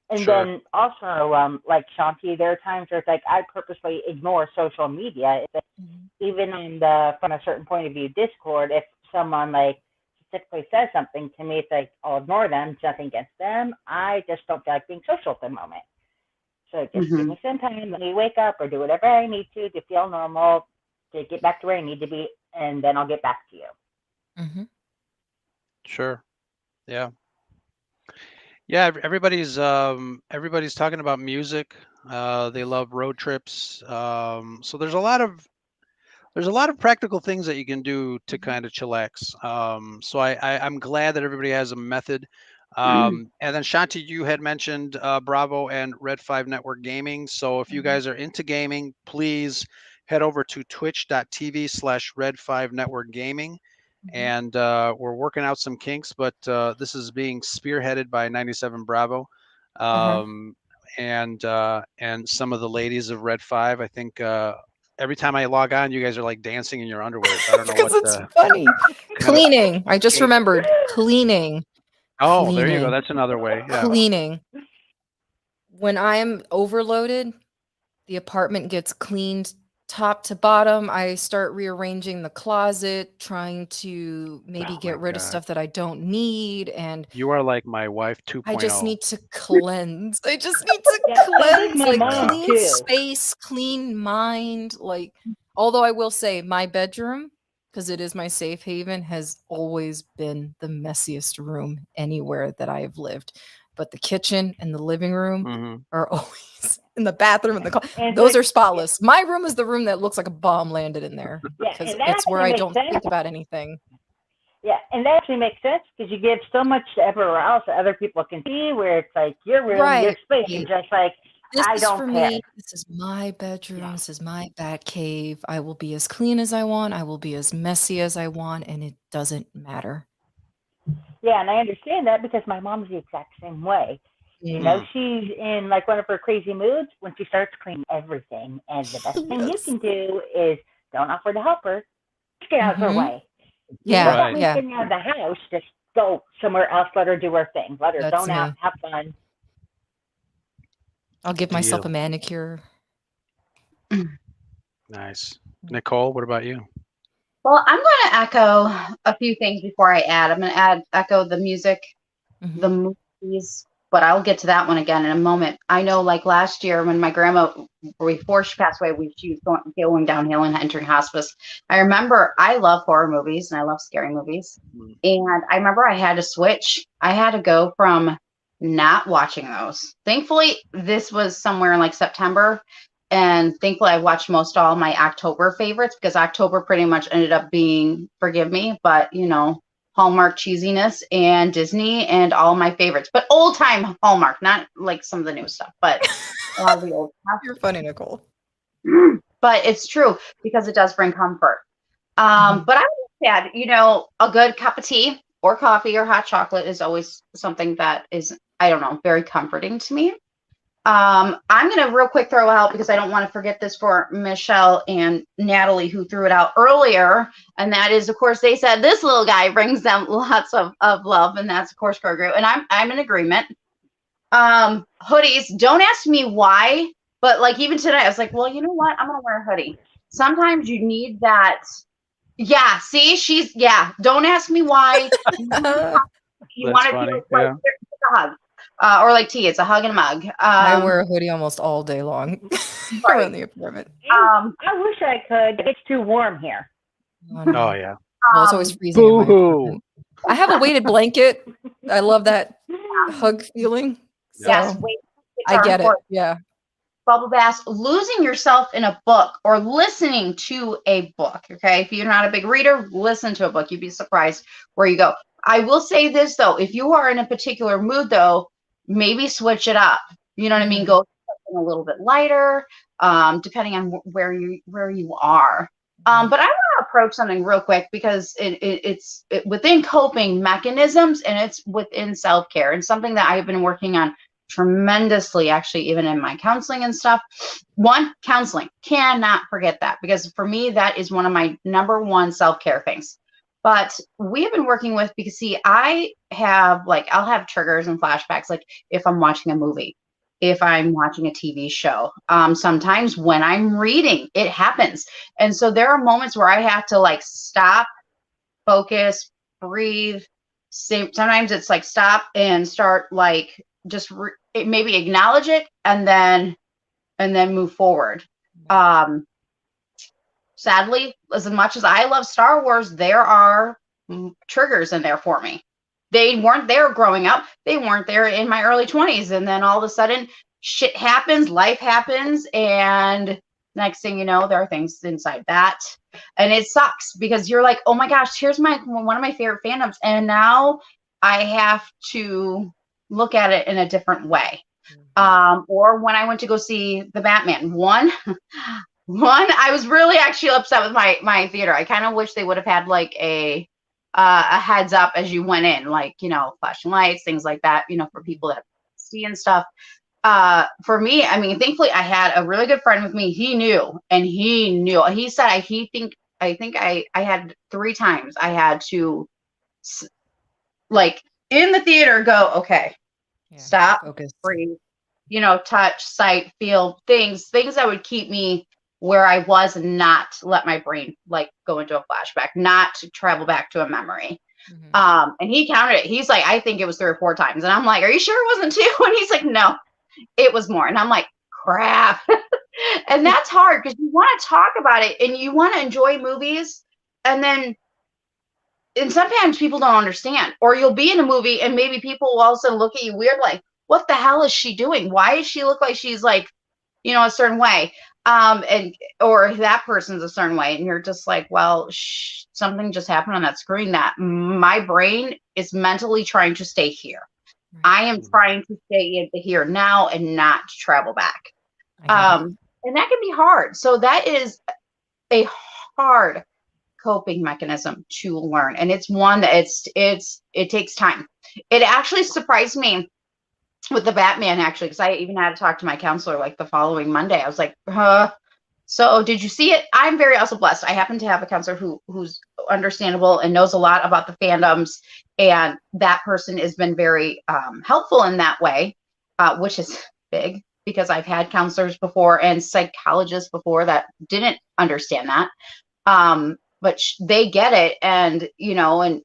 And Sure. then also, like Shanti, there are times where it's like I purposely ignore social media. It's like, Mhm. even on the from a certain point of view Discord, if someone like specifically says something to me, it's like I'll ignore them, nothing against them. I just don't feel like being social at the moment. So just give Hmm. me some time, let me wake up or do whatever I need to feel normal, to get back to where I need to be, and then I'll get back to you. Mhm. Sure. Yeah. Yeah. Everybody's talking about music. They love road trips. So there's a lot of practical things that you can do to Mhm. kind of chillax. So I'm glad that everybody has a method. And then Shanti, you had mentioned Bravo and Red 5 Network Gaming. So if you Mhm. guys are into gaming, please head over to twitch.tv/Red 5 Network Gaming. Mhm. And we're working out some kinks, but this is being spearheaded by 97 Bravo. Uh-huh. Um, and some of the ladies of Red 5. I think every time I log on, you guys are like dancing in your underwear. So I don't know Because what it's funny. kind of Cleaning. I just kink. remembered. Cleaning. Oh, there you go. Cleaning. That's another way. Yeah. Cleaning. When I'm overloaded, the apartment gets cleaned top to bottom. I start rearranging the closet, trying to maybe Oh my get rid of God. stuff that I don't need. And You are like my wife I just 2.0. need to cleanse. I just need to Yeah, sounds like cleanse, my like mom Yeah. clean too. space, clean mind. Like, although I will say my bedroom because it is my safe haven, has always been the messiest room anywhere that I have lived. But the kitchen and the living room Mhm. are always in the bathroom and And it's those like, are spotless. My room is the room that looks like a bomb landed in there yeah, because and that it's where actually I makes don't sense. think about anything. Yeah, and that actually makes sense because you give so much to everywhere else that other people can see, where it's like your room, your Right. space, and just like, This I is don't for care. me. This is my bedroom. Yeah. This is my bat cave. I will be as clean as I want. I will be as messy as I want, and it doesn't matter. Yeah, and I understand that because my mom's the exact same way. Mm. She's in like one of her crazy moods when she starts cleaning everything. And the best thing you Yes. can do is don't offer to help her. Just get out of her Mhm. way. You Yeah, don't want Right. me yeah, getting out of the house. Just go somewhere else. Let her do her thing. Let her that's zone out, me. have fun. I'll Good give myself a deal. manicure. Nice. Nicole, what about you? Well, I'm going to echo a few things before I add. I'm going to echo the music, the Mhm. movies, but I'll get to that one again in a moment. I know, like last year when my grandma, before she passed away, she was going downhill and entering hospice. I remember I love horror movies and I love scary movies. Mm. And I remember I had to switch. I had to go from not watching those. Thankfully, this was somewhere in like September. And thankfully, I watched most all my October favorites because October pretty much ended up being, forgive me, but Hallmark cheesiness and Disney and all my favorites, but old time Hallmark, not like some of the new stuff, but a lot of the old You're funny, Nicole. stuff. But it's true because it does bring comfort. Mhm. But I would add, a good cup of tea or coffee or hot chocolate is always something that is, I don't know, very comforting to me. I'm going to real quick throw out because I don't want to forget this for Michelle and Natalie who threw it out earlier. And that is, of course, they said this little guy brings them lots of love. And that's, of course, Grogu. And I'm in agreement. Hoodies, don't ask me why, but like even today, I was like, well, you know what? I'm going to wear a hoodie. Sometimes you need that. Yeah, see, don't ask me why. You That's want to feel funny. like Yeah. it's a hug. Or like tea, it's a hug and a mug. I wear a hoodie almost all day long Right. around the apartment. I wish I could. It's too warm here. Oh, no. Oh yeah. Well, it's always Um, freezing in my Boo-hoo. apartment. I have a weighted blanket. I love that hug feeling. yes, So weights I are get it. important. Yeah. Bubble baths, losing yourself in a book or listening to a book. Okay. If you're not a big reader, listen to a book. You'd be surprised where you go. I will say this though, if you are in a particular mood though, maybe switch it up. You know what I mean? Mhm. Go something a little bit lighter, depending on where you are. But I want to approach something real quick because it's within coping mechanisms and it's within self-care and something that I've been working on tremendously, actually, even in my counseling and stuff. One, counseling, cannot forget that because for me, that is one of my number one self-care things. But we have been working with, because see, I have I'll have triggers and flashbacks, like if I'm watching a movie, if I'm watching a TV show, sometimes when I'm reading, it happens. And so there are moments where I have to stop, focus, breathe. Sometimes it's stop and start, just maybe acknowledge it and then move forward. Um, Sadly, as much as I love Star Wars, there are triggers in there for me. They weren't there growing up. They weren't there in my early 20s. And then all of a sudden, shit happens, life happens. And next thing you know, there are things inside that. And it sucks because you're like, oh my gosh, here's one of my favorite fandoms. And now I have to look at it in a different way. Or when I went to go see the Batman, I was really actually upset with my theater. I kind of wish they would have had a heads up as you went in, flashing lights, things like that, for people that see and stuff. For me, I mean, thankfully I had a really good friend with me. He knew. He said, I think I had 3 times I had to in the theater go, okay, stop, Focus. breathe, touch, sight, feel, things that would keep me where I was and not let my brain go into a flashback, not to travel back to a memory. And he counted it. He's like, I think it was 3 or 4 times. And I'm like, are you sure it wasn't 2? And he's like, no, it was more. And I'm like, crap. And that's hard because you want to talk about it and you want to enjoy movies, and then, and sometimes people don't understand, or you'll be in a movie and maybe people will all of a sudden look at you weird, like, what the hell is she doing? Why does she look like she's like, a certain way? And or that person's a certain way, and you're just like, well, something just happened on that screen that my brain is mentally trying to stay here. Right. I am trying to stay in the here now and not travel back. And that can be hard. So that is a hard coping mechanism to learn, and it's one that it takes time. It actually surprised me with the Batman, actually, because I even had to talk to my counselor like the following Monday. I was like, so did you see it? I'm very also blessed. I happen to have a counselor who's understandable and knows a lot about the fandoms, and that person has been very helpful in that way, which is big, because I've had counselors before and psychologists before that didn't understand that. But they get it, and acknowledging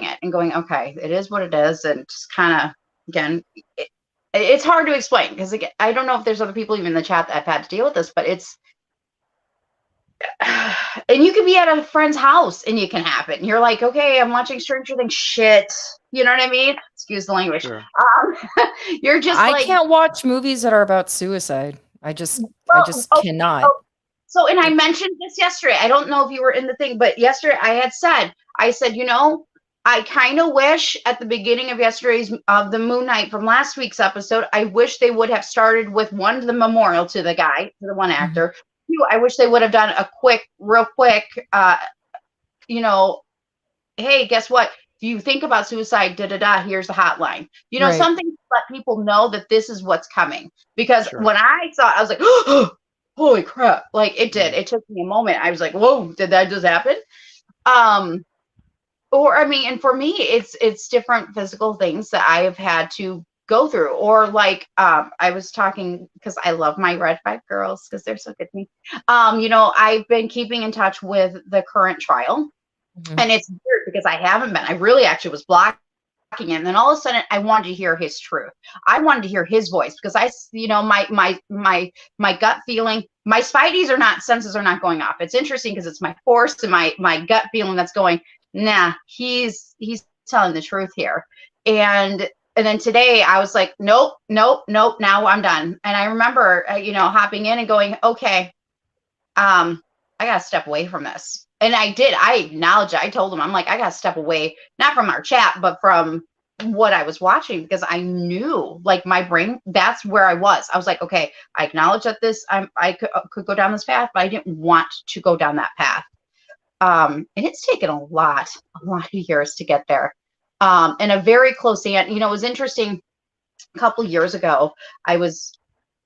it and going, okay, it is what it is, and just kind of, again, it's hard to explain, because again, I don't know if there's other people even in the chat that have had to deal with this, but it's, and you can be at a friend's house and it can happen. You're like, okay, I'm watching Stranger Things, shit. You know what I mean? Excuse the language. Sure. You're just I like, can't watch movies that are about suicide. I just cannot. So, and I mentioned this yesterday. I don't know if you were in the thing, but yesterday I said, I kind of wish at the beginning of the Moon Knight from last week's episode, I wish they would have started with one, the memorial to the guy, to the one actor. Two, I wish they would have done a real quick, hey, guess what? If you think about suicide, here's the hotline. Right. Something to let people know that this is what's coming. Because Sure. when I saw it, I was like, oh, holy crap. Like, it did. It took me a moment. I was like, whoa, did that just happen? And for me, it's different physical things that I have had to go through. Or like, I was talking, because I love my Red 5 girls, because they're so good to me. I've been keeping in touch with the current trial. And it's weird because I haven't been. I really actually was blocking it. And then all of a sudden I wanted to hear his truth. I wanted to hear his voice, because my gut feeling, my senses are not going off. It's interesting because it's my force and my gut feeling that's going, nah, he's telling the truth here. And then today I was like, nope, now I'm done. And I remember, hopping in and going, okay, I got to step away from this. And I did. I acknowledged it. I told him, I'm like, I got to step away, not from our chat, but from what I was watching, because I knew, like, my brain, that's where I was. I was like, okay, I acknowledge that I could go down this path, but I didn't want to go down that path. And it's taken a lot of years to get there. And a very close aunt, it was interesting. A couple years ago, I was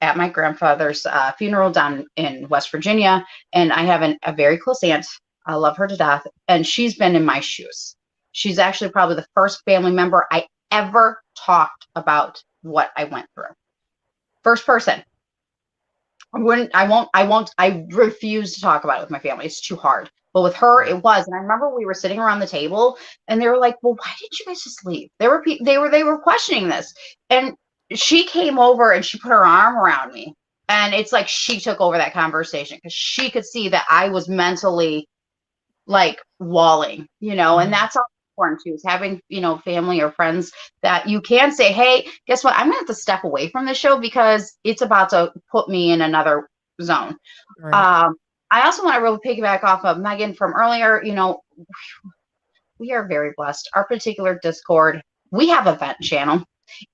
at my grandfather's funeral down in West Virginia, and I have a very close aunt. I love her to death, and she's been in my shoes. She's actually probably the first family member I ever talked about what I went through. First person. I refuse to talk about it with my family. It's too hard. But with her, it was. And I remember we were sitting around the table, and they were like, well, why didn't you guys just leave? They were questioning this. And she came over and she put her arm around me. And it's like she took over that conversation, because she could see that I was mentally like walling, and that's all important too, is having, family or friends that you can say, hey, guess what? I'm gonna have to step away from the show because it's about to put me in another zone. Right. I also want to really piggyback off of Megan from earlier. We are very blessed. Our particular Discord, we have a vent channel.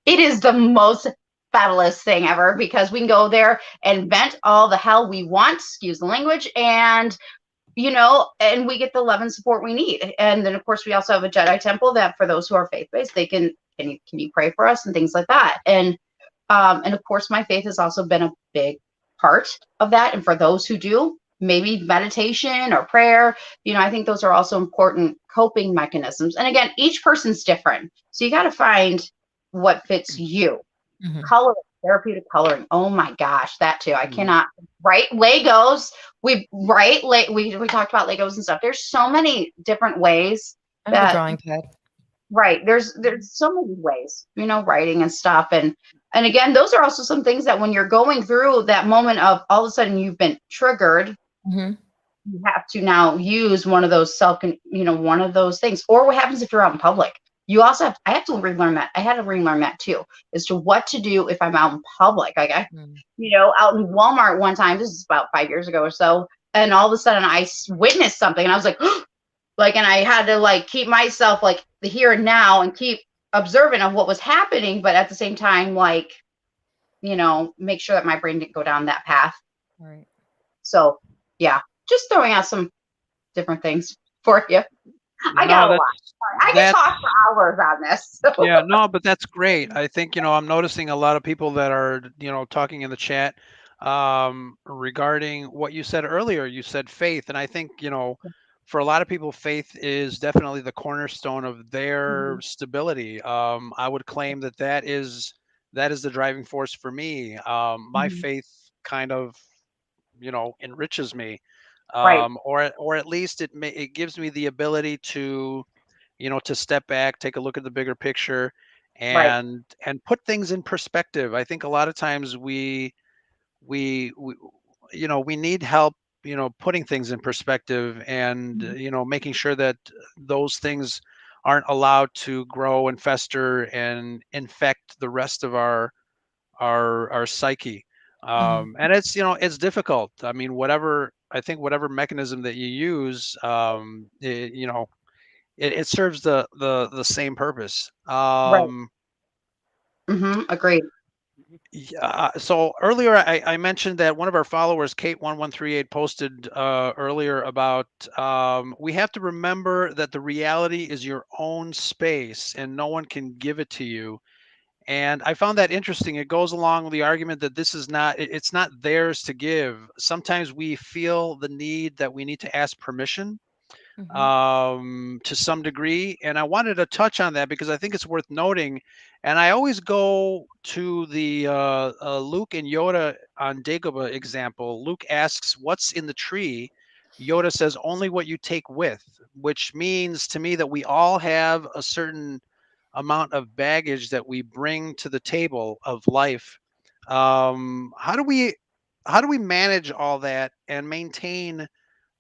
It is the most fabulous thing ever, because we can go there and vent all the hell we want, excuse the language, and and we get the love and support we need. And then, of course, we also have a Jedi temple that for those who are faith-based, they can you pray for us and things like that. And of course, my faith has also been a big part of that. And for those who do, maybe meditation or prayer, I think those are also important coping mechanisms. And again, each person's different. So you got to find what fits you. Color, therapeutic coloring. Oh my gosh, that too. I cannot write Legos. We talked about Legos and stuff. There's so many different ways. I have a drawing pad. Right. There's so many ways, writing and stuff. And again, those are also some things that when you're going through that moment of all of a sudden you've been triggered, you have to now use one of those one of those things. Or what happens if you're out in public? You also I have to relearn that. I had to relearn that too, as to what to do if I'm out in public. Like out in Walmart one time, this is about 5 years ago or so, and all of a sudden I witnessed something, and I was like, like, and I had to like keep myself like the here and now and keep observant of what was happening, but at the same time, like, make sure that my brain didn't go down that path. Right. So, yeah, just throwing out some different things for you. I got a lot. I can talk for hours on this. So. Yeah, no, but that's great. I think, I'm noticing a lot of people that are, talking in the chat regarding what you said earlier. You said faith. And I think, for a lot of people, faith is definitely the cornerstone of their stability. I would claim that is the driving force for me. My faith kind of, enriches me, Right. or at least it gives me the ability to to step back, take a look at the bigger picture, Right. and put things in perspective. I think a lot of times we we need help, putting things in perspective, and making sure that those things aren't allowed to grow and fester and infect the rest of our psyche. And it's difficult. I mean, whatever mechanism that you use, it serves the same purpose. Right. Agreed. Yeah, so earlier I mentioned that one of our followers, Kate1138, posted earlier about we have to remember that the reality is your own space and no one can give it to you. And I found that interesting. It goes along with the argument that this is not, it's not theirs to give. Sometimes we feel the need that we need to ask permission to some degree. And I wanted to touch on that because I think it's worth noting. And I always go to the Luke and Yoda on Dagobah example. Luke asks, "What's in the tree?" Yoda says, "Only what you take with," which means to me that we all have a certain amount of baggage that we bring to the table of life. How do we manage all that and maintain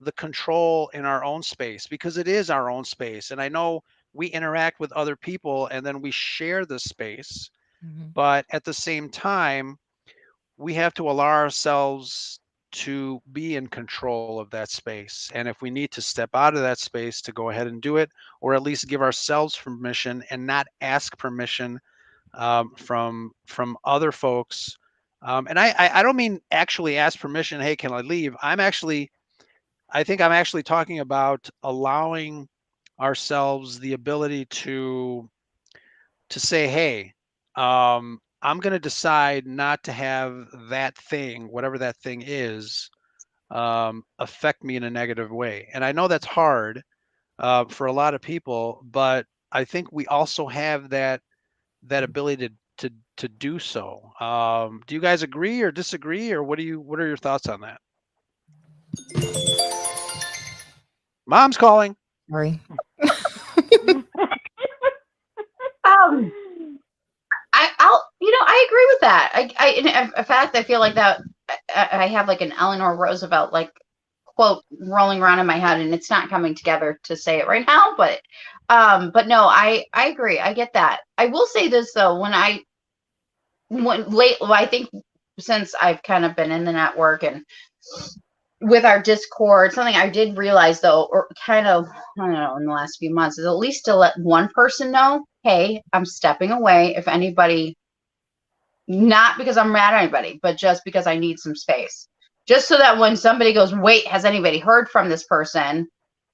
the control in our own space, because it is our own space? And I know we interact with other people and then we share the space, but at the same time we have to allow ourselves to be in control of that space. And if we need to step out of that space, to go ahead and do it, or at least give ourselves permission and not ask permission from other folks. And I don't mean actually ask permission, hey, can I leave? I think I'm actually talking about allowing ourselves the ability to say, hey, I'm going to decide not to have that thing, whatever that thing is, affect me in a negative way. And I know that's hard for a lot of people, but I think we also have that ability to do so. Do you guys agree or disagree, or what are your thoughts on that? Mom's calling. Sorry. um, I agree with that. In fact, I feel like that I have like an Eleanor Roosevelt like quote rolling around in my head, and it's not coming together to say it right now. But no, I agree. I get that. I will say this though, I think since I've kind of been in the network and with our Discord, something I did realize though, or kind of, I don't know, in the last few months, is at least to let one person know, hey, I'm stepping away. If anybody, not because I'm mad at anybody, but just because I need some space. Just so that when somebody goes, wait, has anybody heard from this person,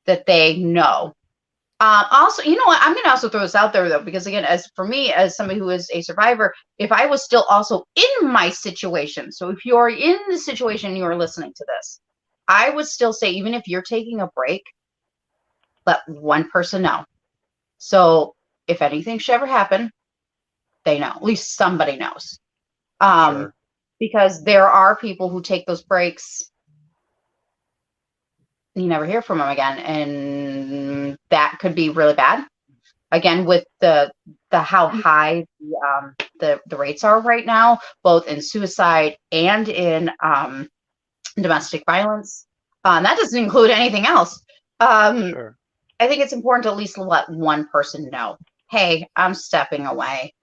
that they know. Also, you know what? I'm going to also throw this out there though, because again, as for me, as somebody who is a survivor, if I was still also in my situation, so if you're in the situation, you are listening to this, I would still say, even if you're taking a break, let one person know. So if anything should ever happen, they know. At least somebody knows. Sure. Because there are people who take those breaks, you never hear from them again, and that could be really bad. Again, with the how high the rates are right now, both in suicide and in domestic violence. That doesn't include anything else. Sure. I think it's important to at least let one person know, hey, I'm stepping away.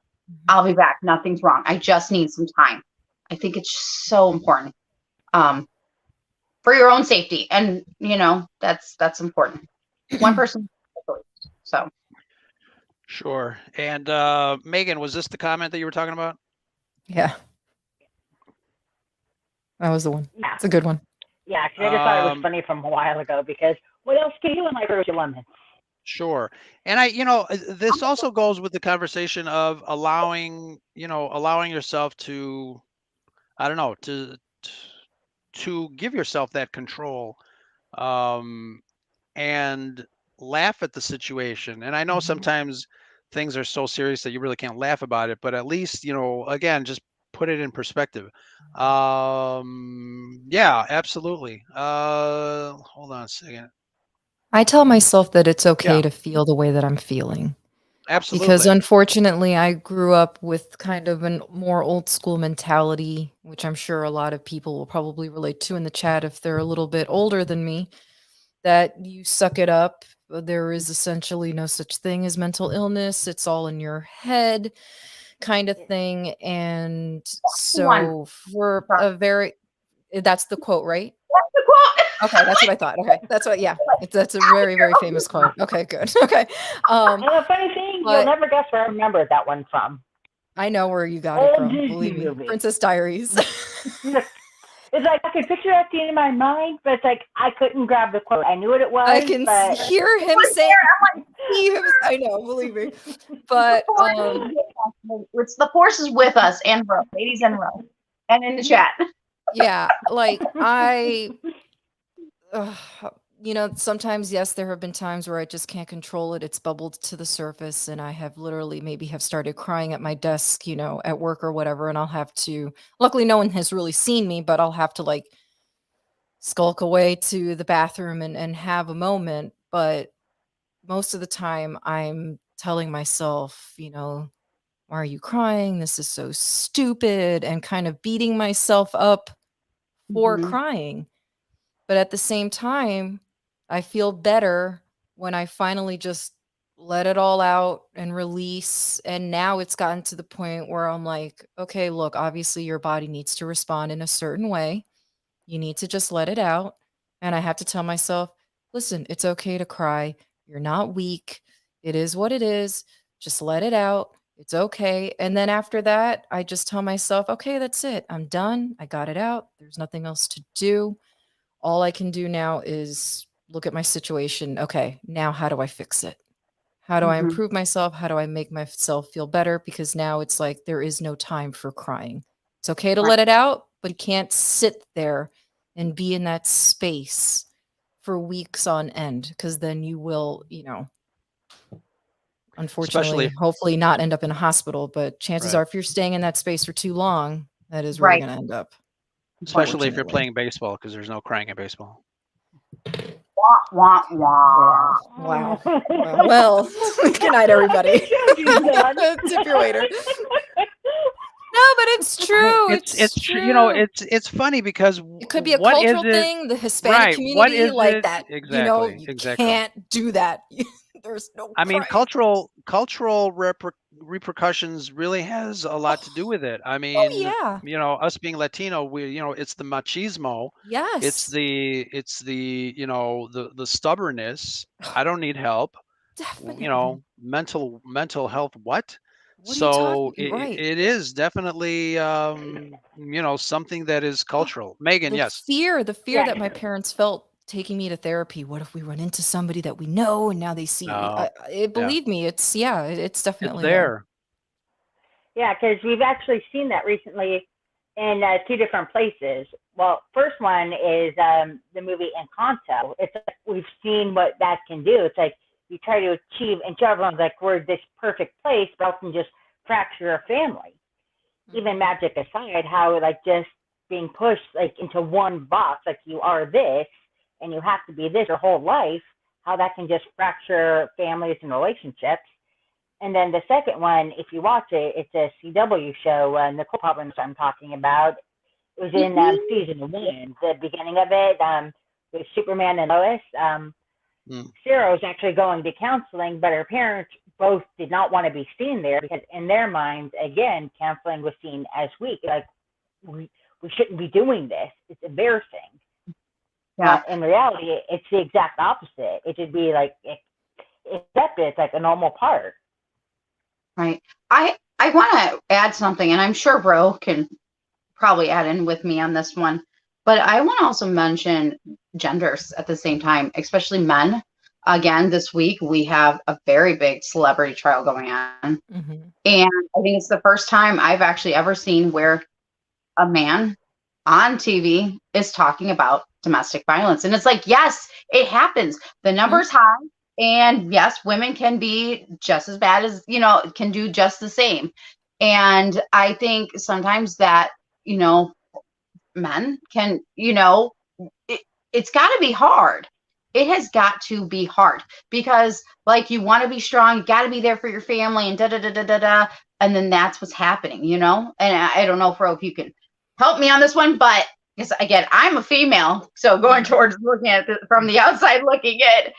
I'll be back. Nothing's wrong. I just need some time. I think it's so important for your own safety. And, that's important. One person. So. Sure. And Megan, was this the comment that you were talking about? Yeah. That was the one. Yeah. It's a good one. Yeah, because I just thought it was funny from a while ago, because what else can you do in like Rosie Lemon? Sure. And this also goes with the conversation of allowing yourself to, I don't know, to give yourself that control, and laugh at the situation. And I know sometimes things are so serious that you really can't laugh about it, but at least, again, just put it in perspective. Yeah, absolutely. Hold on a second. I tell myself that it's okay Yeah, to feel the way that I'm feeling. Because absolutely. unfortunately, I grew up with kind of a more old school mentality, which I'm sure a lot of people will probably relate to in the chat if they're a little bit older than me, that you suck it up. There is essentially no such thing as mental illness. It's all in your head kind of thing. And One. so for Sorry. a very that's the quote, right? That's the quote. Okay, that's what I thought. Okay. That's what that's a very, very famous quote. Okay, good. Okay. And the funny thing, you'll But never guess where I remember that one from. I know where you got it Old from. Disney Believe me. movie. Princess Diaries. It's like I could picture it at the end of my mind, but it's like I couldn't grab the quote. I knew what it was. I can but hear him saying, I know, believe me. But It's the force is with us and Ro, ladies and Ro, and in the chat. yeah, like sometimes, yes, there have been times where I just can't control it. It's bubbled to the surface, and I have literally maybe have started crying at my desk, at work or whatever, and I'll have to, luckily no one has really seen me, but I'll have to like skulk away to the bathroom and have a moment. But most of the time I'm telling myself, why are you crying? This is so stupid, and kind of beating myself up for crying. But at the same time, I feel better when I finally just let it all out and release. And now it's gotten to the point where I'm like, okay, look, obviously your body needs to respond in a certain way. You need to just let it out. And I have to tell myself, listen, it's okay to cry. You're not weak. It is what it is. Just let it out. It's okay. And then after that, I just tell myself, okay, that's it. I'm done. I got it out. There's nothing else to do. All I can do now is look at my situation. Okay, now how do I fix it? How do I improve myself? How do I make myself feel better? Because now it's like there is no time for crying. It's okay to let it out, but you can't sit there and be in that space for weeks on end, because then you will, unfortunately, Especially, hopefully not end up in a hospital. But chances right. are, if you're staying in that space for too long, that is where you're Right. going to end up. Especially if you're Unfortunately. playing baseball, because there's no crying in baseball. Wah, wah, wah. Wow. Well, good night, everybody. Tip your waiter. No, but it's true. It's true. true. It's funny because It could be a what is cultural it? thing, the Hispanic Right. What community, is like it? that. Exactly. You Exactly. can't do that. There's no I mean, crying. cultural repercussions really has a lot to do with it. I Oh, mean, yeah. us being Latino, it's the machismo, it's Yes. the stubbornness. I don't need help. Definitely. Mental health. What? What are you talking? So You're right. it is definitely something that is cultural. Megan, yes. The fear Yeah. that my parents felt taking me to therapy. What if we run into somebody that we know and now they see? No. Yeah. Believe me, it's It's definitely there. there. Yeah, because we've actually seen that recently in two different places. Well, first one is the movie Encanto. It's like we've seen what that can do. It's like you try to achieve, and everyone's like, we're this perfect place, but it can just fracture a family. Even magic aside, how like just being pushed like into one box, like you are this and you have to be this your whole life, how that can just fracture families and relationships. And then the second one, if you watch it, it's a CW show, Nicole Problems I'm talking about. It was in season one, the beginning of it, with Superman and Lois. Mm. Sarah was actually going to counseling, but her parents both did not want to be seen there because in their minds, again, counseling was seen as weak. Like we shouldn't be doing this. It's embarrassing. Yeah. But in reality, it's the exact opposite. It should be like accepted. It's like a normal part. Right. I want to add something, and I'm sure Bro can probably add in with me on this one. But I want to also mention genders at the same time, especially men. Again, this week we have a very big celebrity trial going on. Mhm. And I think it's the first time I've actually ever seen where a man on TV is talking about domestic violence. And it's like, yes, it happens. The number's high. And yes, women can be just as bad as, can do just the same. And I think sometimes that, men can, it's got to be hard. It has got to be hard because, like, you want to be strong, you got to be there for your family, and da da da da da da. And then that's what's happening, And I don't know, Fro, if you can help me on this one, but because again, I'm a female, so going towards looking at it from the outside looking at,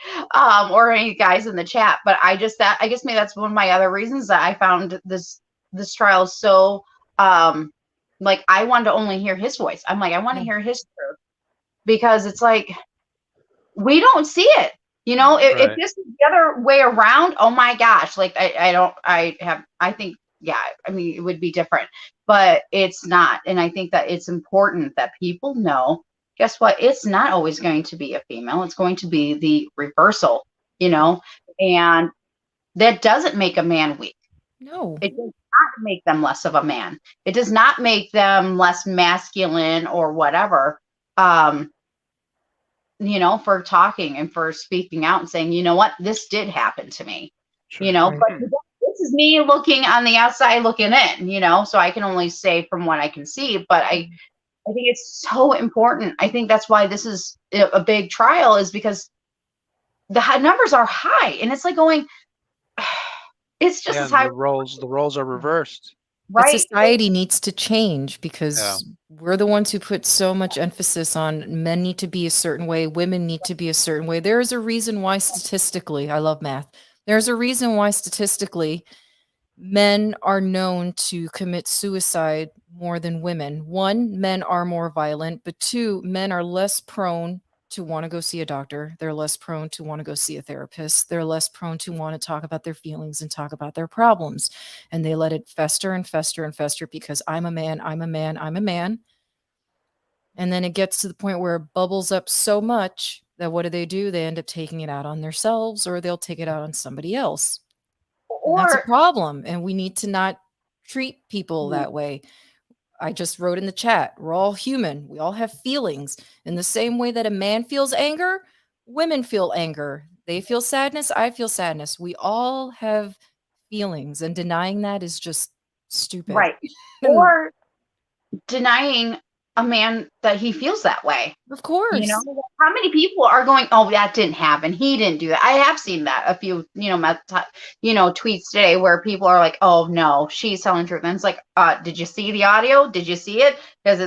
or any guys in the chat, but I guess maybe that's one of my other reasons that I found this trial so, like, I wanted to only hear his voice. I'm like, I want to hear his truth because it's like we don't see it. If this is the other way around, oh my gosh, like I think, yeah, I mean, it would be different, but it's not. And I think that it's important that people know, guess what? It's not always going to be a female. It's going to be the reversal, and that doesn't make a man weak. No. It does not make them less of a man. It does not make them less masculine or whatever. For talking and for speaking out and saying, you know what, this did happen to me, Sure. but this is me looking on the outside looking in, so I can only say from what I can see. But I think it's so important. I think that's why this is a big trial, is because the numbers are high, and it's like going, it's just as high. The roles are reversed. But Right. society needs to change because we're the ones who put so much emphasis on men need to be a certain way, women need to be a certain way. There is a reason why statistically, I love math. There's a reason why statistically men are known to commit suicide more than women. One, men are more violent, but two, men are less prone to want to go see a doctor. They're less prone to want to go see a therapist. They're less prone to want to talk about their feelings and talk about their problems. And they let it fester and fester and fester because I'm a man, I'm a man, I'm a man. And then it gets to the point where it bubbles up so much that what do? They end up taking it out on themselves, or they'll take it out on somebody else. And that's a problem. And we need to not treat people that way. I just wrote in the chat, we're all human. We all have feelings. In the same way that a man feels anger, women feel anger. They feel sadness, I feel sadness. We all have feelings, and denying that is just stupid. Right. Or denying a man that he feels that way. Of course. How many people are going, oh, that didn't happen, he didn't do that. I have seen that a few tweets today where people are like, oh no, she's telling truth. And it's like, did you see the audio? Did you see it? Because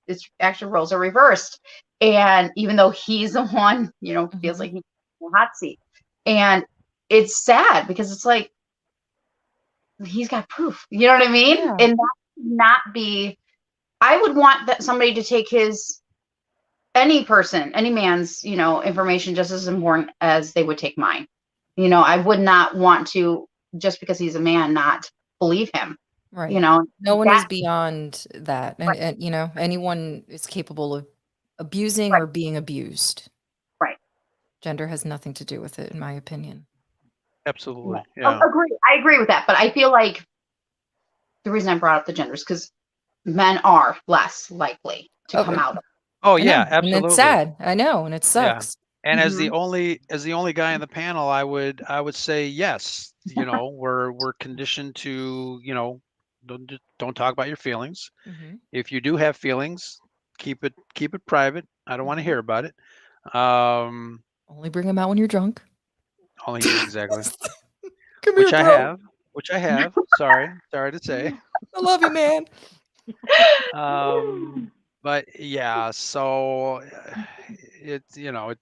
it's actually roles are reversed. And even though he's the one, feels like he's in the hot seat. And it's sad because it's like, he's got proof, you know what I mean? Yeah. And that should not be, I would want that somebody to take any man's, information just as important as they would take mine. I would not want to, just because he's a man, not believe him. Right. No one is beyond that. And anyone is capable of abusing or being abused. Right. Gender has nothing to do with it, in my opinion. Absolutely. Yeah. I agree with that. But I feel like the reason I brought up the genders because men are less likely to come out. Oh yeah, absolutely. And it's sad. I know, and it sucks. Yeah. And as the only guy in the panel, I would say yes. We're conditioned to don't talk about your feelings. If you do have feelings, keep it private. I don't want to hear about it. Only bring them out when you're drunk. Only exactly. Which I have. Sorry to say. I love you, man. But yeah, so it's I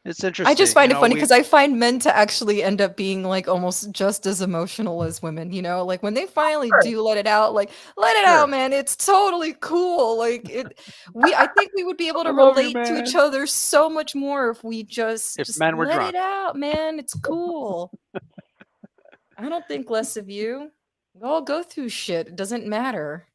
just interesting. find it funny because I find men to actually end up being like almost just as emotional as women, you know? Like when they finally Sure. do let it out, like let it out, Sure. man. It's totally cool. Like I think we would be able I to love you, relate to each man. other so much more if we If just men were let it drunk. out, man. It's cool. I don't think less of you. We all go through shit. It doesn't matter.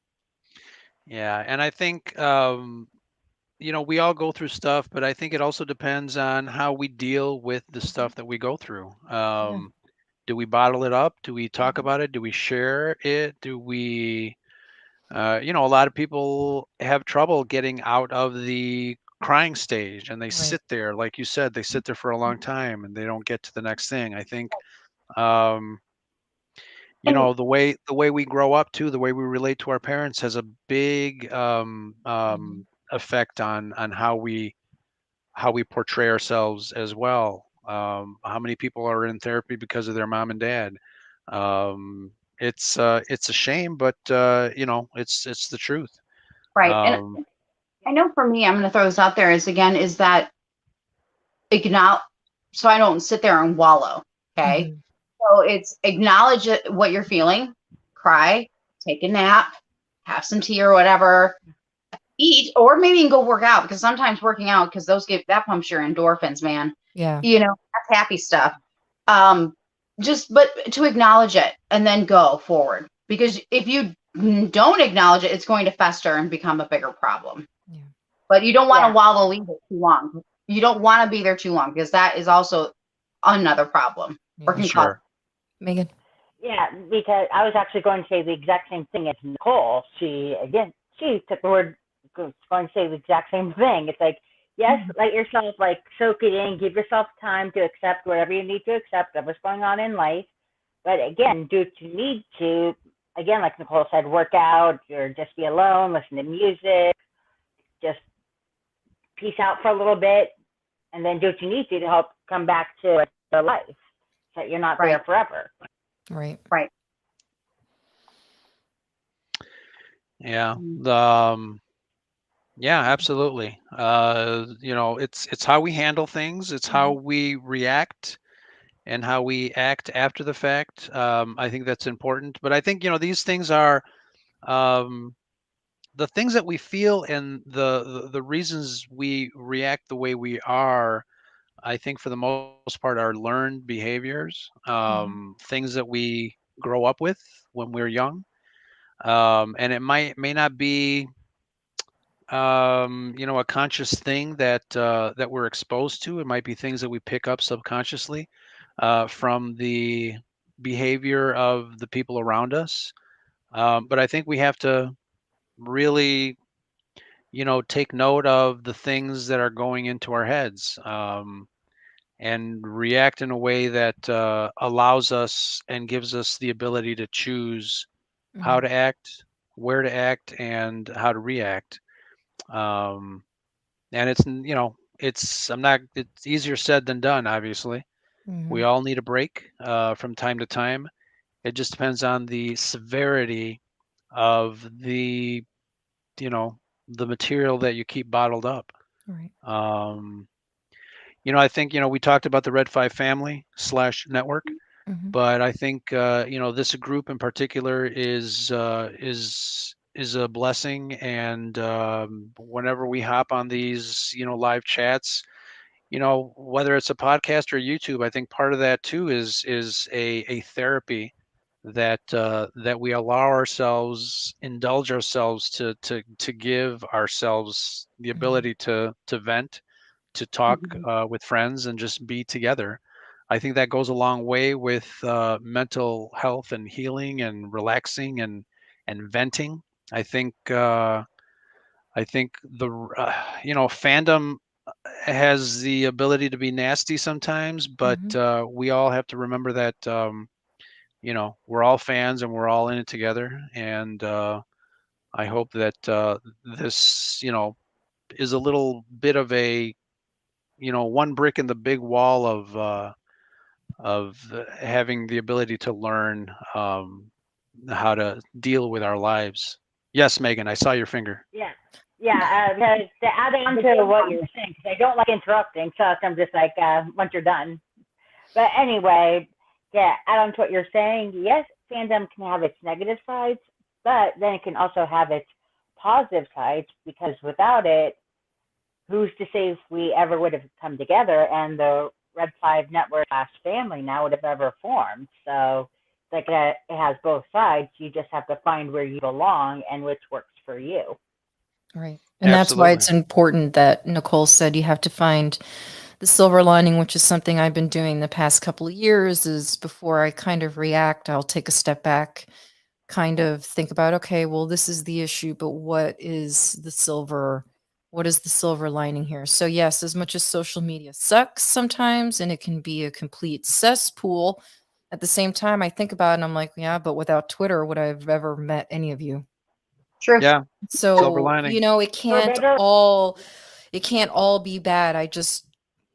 Yeah, and I think we all go through stuff, but I think it also depends on how we deal with the stuff that we go through. Yeah. Do we bottle it up? Do we talk Mhm. about it? Do we share it? Do we a lot of people have trouble getting out of the crying stage, and they Right. sit there, like you said, they sit there for a long time and they don't get to the next thing. I think um, And the way we grow up too, the way we relate to our parents has a big Mhm. effect on how we portray ourselves as well. How many people are in therapy because of their mom and dad? Um, it's a shame, but it's the truth. right. And Um, I know for me, I'm going to throw this out there is that acknowledge, so I don't sit there and wallow. Okay. Mhm. So it's acknowledge what you're feeling, cry, take a nap, have some tea or whatever, eat, or maybe you can go work out because sometimes working out, because those give that pumps your endorphins, man. Yeah. That's happy stuff. Um, but to acknowledge it and then go forward. Because if you don't acknowledge it, it's going to fester and become a bigger problem. Yeah. But you don't want to Yeah. wallow leave it too long. You don't want to be there too long because that is also another problem or Yeah. can cause. sure. Megan. Yeah, because I was actually going to say the exact same thing as Nicole. She took the word, going to say the exact same thing. It's like, yes, let yourself like soak it in, give yourself time to accept whatever you need to accept of what's going on in life. But again, do what you need to. Again, like Nicole said, work out or just be alone, listen to music, just peace out for a little bit, and then do what you need to help come back to the life so that you're not Right, there forever. Right. right. Yeah. Mm, Yeah, absolutely. It's how we handle things. It's how Mhm. we react and how we act after the fact. I think that's important. But I think these things are um, the things that we feel and the reasons we react the way we are. I think for the most part are learned behaviors, Mhm. things that we grow up with when we're young, and it may not be a conscious thing that we're exposed to. It might be things that we pick up subconsciously from the behavior of the people around us. But I think we have to really, take note of the things that are going into our heads, and react in a way that allows us and gives us the ability to choose how Mhm. to act, where to act, and how to react. Um, and it's easier said than done, obviously. We Mhm. all need a break from time to time. It just depends on the severity of you know the material that you keep bottled up. Right. um, I think we talked about the Red Five family slash network, Mhm. but I think this group in particular is a blessing. And whenever we hop on these live chats, whether it's a podcast or YouTube, I think part of that too is a therapy that we allow ourselves, indulge ourselves to give ourselves the Mhm. ability to vent, to talk mhm, with friends and just be together. I think that goes a long way with mental health and healing and relaxing and venting. I think the fandom has the ability to be nasty sometimes, but Mhm. we all have to remember that we're all fans and we're all in it together. And I hope that this is a little bit of a one brick in the big wall of having the ability to learn how to deal with our lives. Yes, Megan, I saw your finger. Yeah. because to add on to what you're saying, because I don't like interrupting, so I'm just like, once you're done. But anyway, add on to what you're saying. Yes, fandom can have its negative sides, but then it can also have its positive sides because without it, who's to say if we ever would have come together and the Red 5 network family now would have ever formed. So like it has both sides. You just have to find where you belong and which works for you. Right. And that's why it's important that Nicole said you have to find the silver lining, which is something I've been doing the past couple of years, is before I kind of react, I'll take a step back, kind of think about, okay, well, this is the issue, but what is the silver lining here? So yes, as much as social media sucks sometimes and it can be a complete cesspool, at the same time I think about it and I'm like, yeah, but without Twitter would I have ever met any of you? Truth. Yeah. Silver So, lining. it can't all be bad.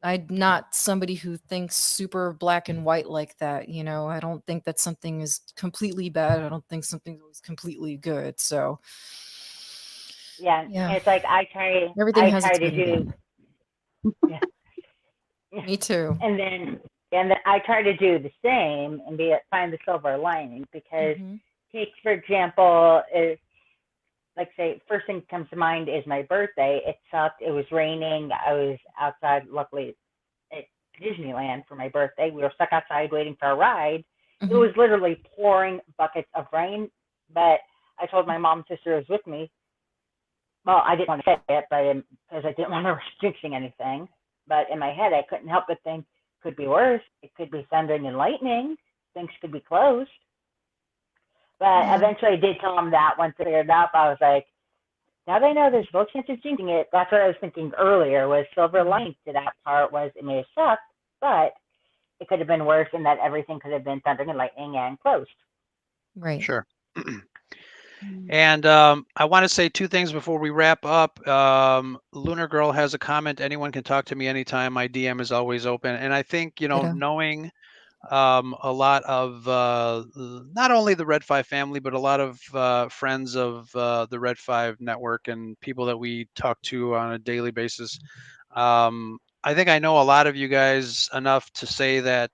I'm not somebody who thinks super black and white like that. I don't think that something is completely bad. I don't think something's always completely good. So, Yeah, yeah, it's like everything I has try its to good and do, bad. yeah, Me too. and then I try to do the same and find the silver lining because Hmm. take for example is like say first thing that comes to mind is my birthday. It sucked. It was raining. I was outside. Luckily, at Disneyland for my birthday. We were stuck outside waiting for a ride. It Hmm. was literally pouring buckets of rain. But I told my mom and sister who was with me. Well, I didn't want to say it, but because I didn't want to risk jinxing anything. But in my head, I couldn't help but think could be worse. It could be thundering and lightning. Things could be closed. But Yeah. eventually, I did tell them that once I figured it out. I was like, now they know there's no chance of jinxing it. That's what I was thinking earlier. Was silver Mhm. lining to that part was it may have sucked, but it could have been worse in that everything could have been thundering and lightning and closed. Right. Sure. Mm. And I want to say two things before we wrap up. Lunar Girl has a comment. Anyone can talk to me anytime. My DM is always open. And I think, Ditto. knowing a lot of not only the Red 5 family, but a lot of friends of the Red 5 network and people that we talk to on a daily basis. I think I know a lot of you guys enough to say that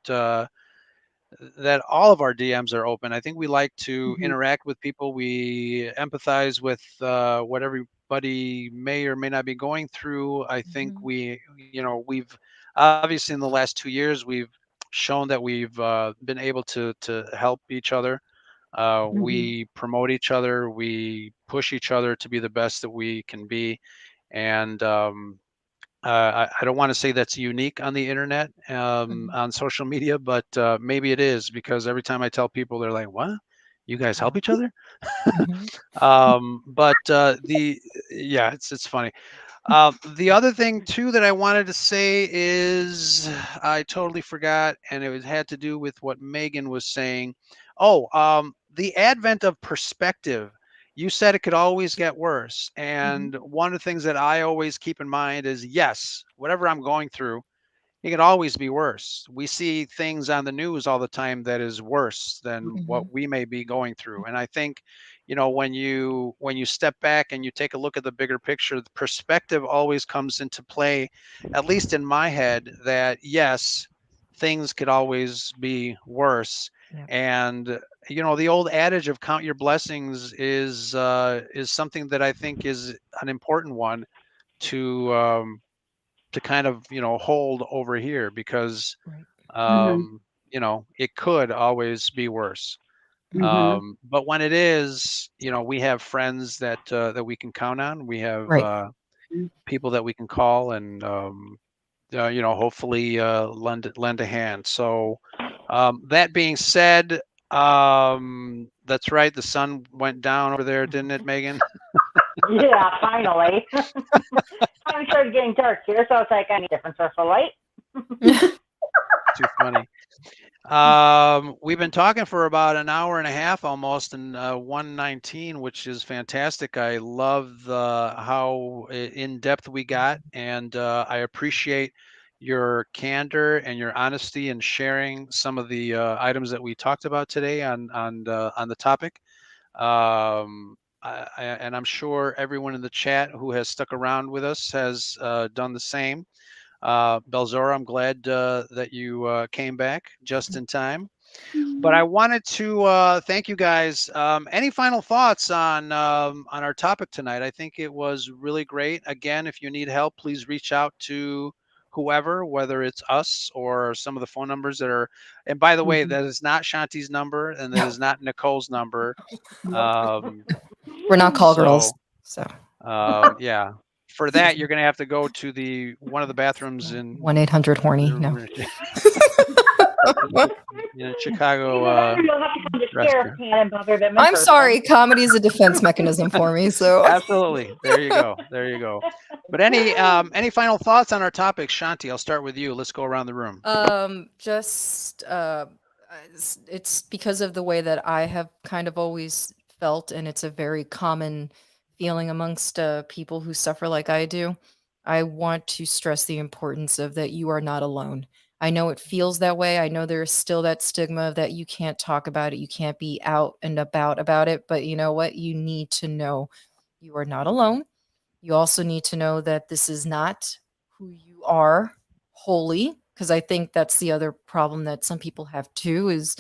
all of our DMs are open. I think we like to Mhm. interact with people. We empathize with what everybody may or may not be going through. I think Hmm. we've obviously in the last 2 years we've shown that we've been able to help each other. Mhm. We promote each other. We push each other to be the best that we can be, and I don't want to say that's unique on the internet, Hmm. on social media, but maybe it is because every time I tell people, they're like, "What? You guys help Yeah. each other?" Hmm. But yeah, it's funny. The other thing too that I wanted to say is I totally forgot, and had to do with what Megan was saying. Oh, the advent of perspective. You said it could always get worse, Hmm. and one of the things that I always keep in mind is yes, whatever I'm going through, it can always be worse. We see things on the news all the time that is worse than Hmm. what we may be going through. And I think, when you step back and you take a look at the bigger picture, the perspective always comes into play, at least in my head, that yes, things could always be worse. Yeah. And the old adage of count your blessings is something that I think is an important one to kind of hold over here because Right. Mhm. it could always be worse. Hmm. Mhm. But when it is, we have friends that we can count on. We have Right. people that we can call and hopefully lend a hand. So that being said, that's right, the sun went down over there, didn't it, Megan? Yeah, finally. Finally started getting dark here, so I was like, I need a different source of light. Too funny. We've been talking for about an hour and a half almost, and 119, which is fantastic. I love how in depth we got, and I appreciate your candor and your honesty in sharing some of the items that we talked about today on the topic. Um, and I'm sure everyone in the chat who has stuck around with us has done the same. Belzora, I'm glad that you came back just in time. But I wanted to thank you guys. Any final thoughts on our topic tonight? I think it was really great. Again, if you need help, please reach out to whoever, whether it's us or some of the phone numbers that are. And by the way, that is not Shanti's number, and that is not Nicole's number. We're not call girls. So, yeah. For that, you're going to have to go to one of the bathrooms in 1-800-horny. No. in Chicago. I'm sorry. Comedy is a defense mechanism for me. So absolutely, there you go, there you go. But any final thoughts on our topic, Shanti? I'll start with you. Let's go around the room. Just it's because of the way that I have kind of always felt, and it's a very common feeling amongst people who suffer like I do. I want to stress the importance of that you are not alone. I know it feels that way. I know there's still that stigma that you can't talk about it. You can't be out and about it. But you know what? You need to know you are not alone. You also need to know that this is not who you are wholly, because I think that's the other problem that some people have too, is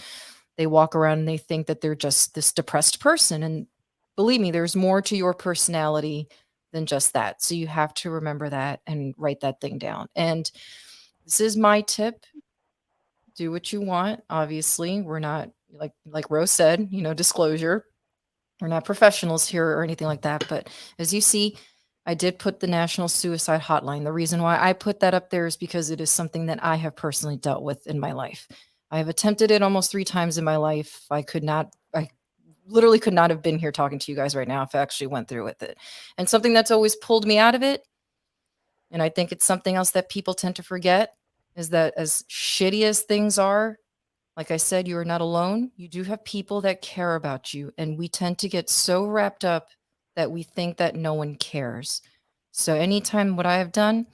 they walk around and they think that they're just this depressed person. And believe me, there's more to your personality than just that. So you have to remember that and write that thing down. And this is my tip. Do what you want. Obviously, we're not like Rose said, disclosure. We're not professionals here or anything like that. But as you see, I did put the National Suicide Hotline. The reason why I put that up there is because it is something that I have personally dealt with in my life. I have attempted it almost 3 times in my life. I literally could not have been here talking to you guys right now if I actually went through with it. And something that's always pulled me out of it, and I think it's something else that people tend to forget, is that as shitty as things are, like I said, you are not alone. You do have people that care about you. And we tend to get so wrapped up that we think that no one cares. So anytime what I have done,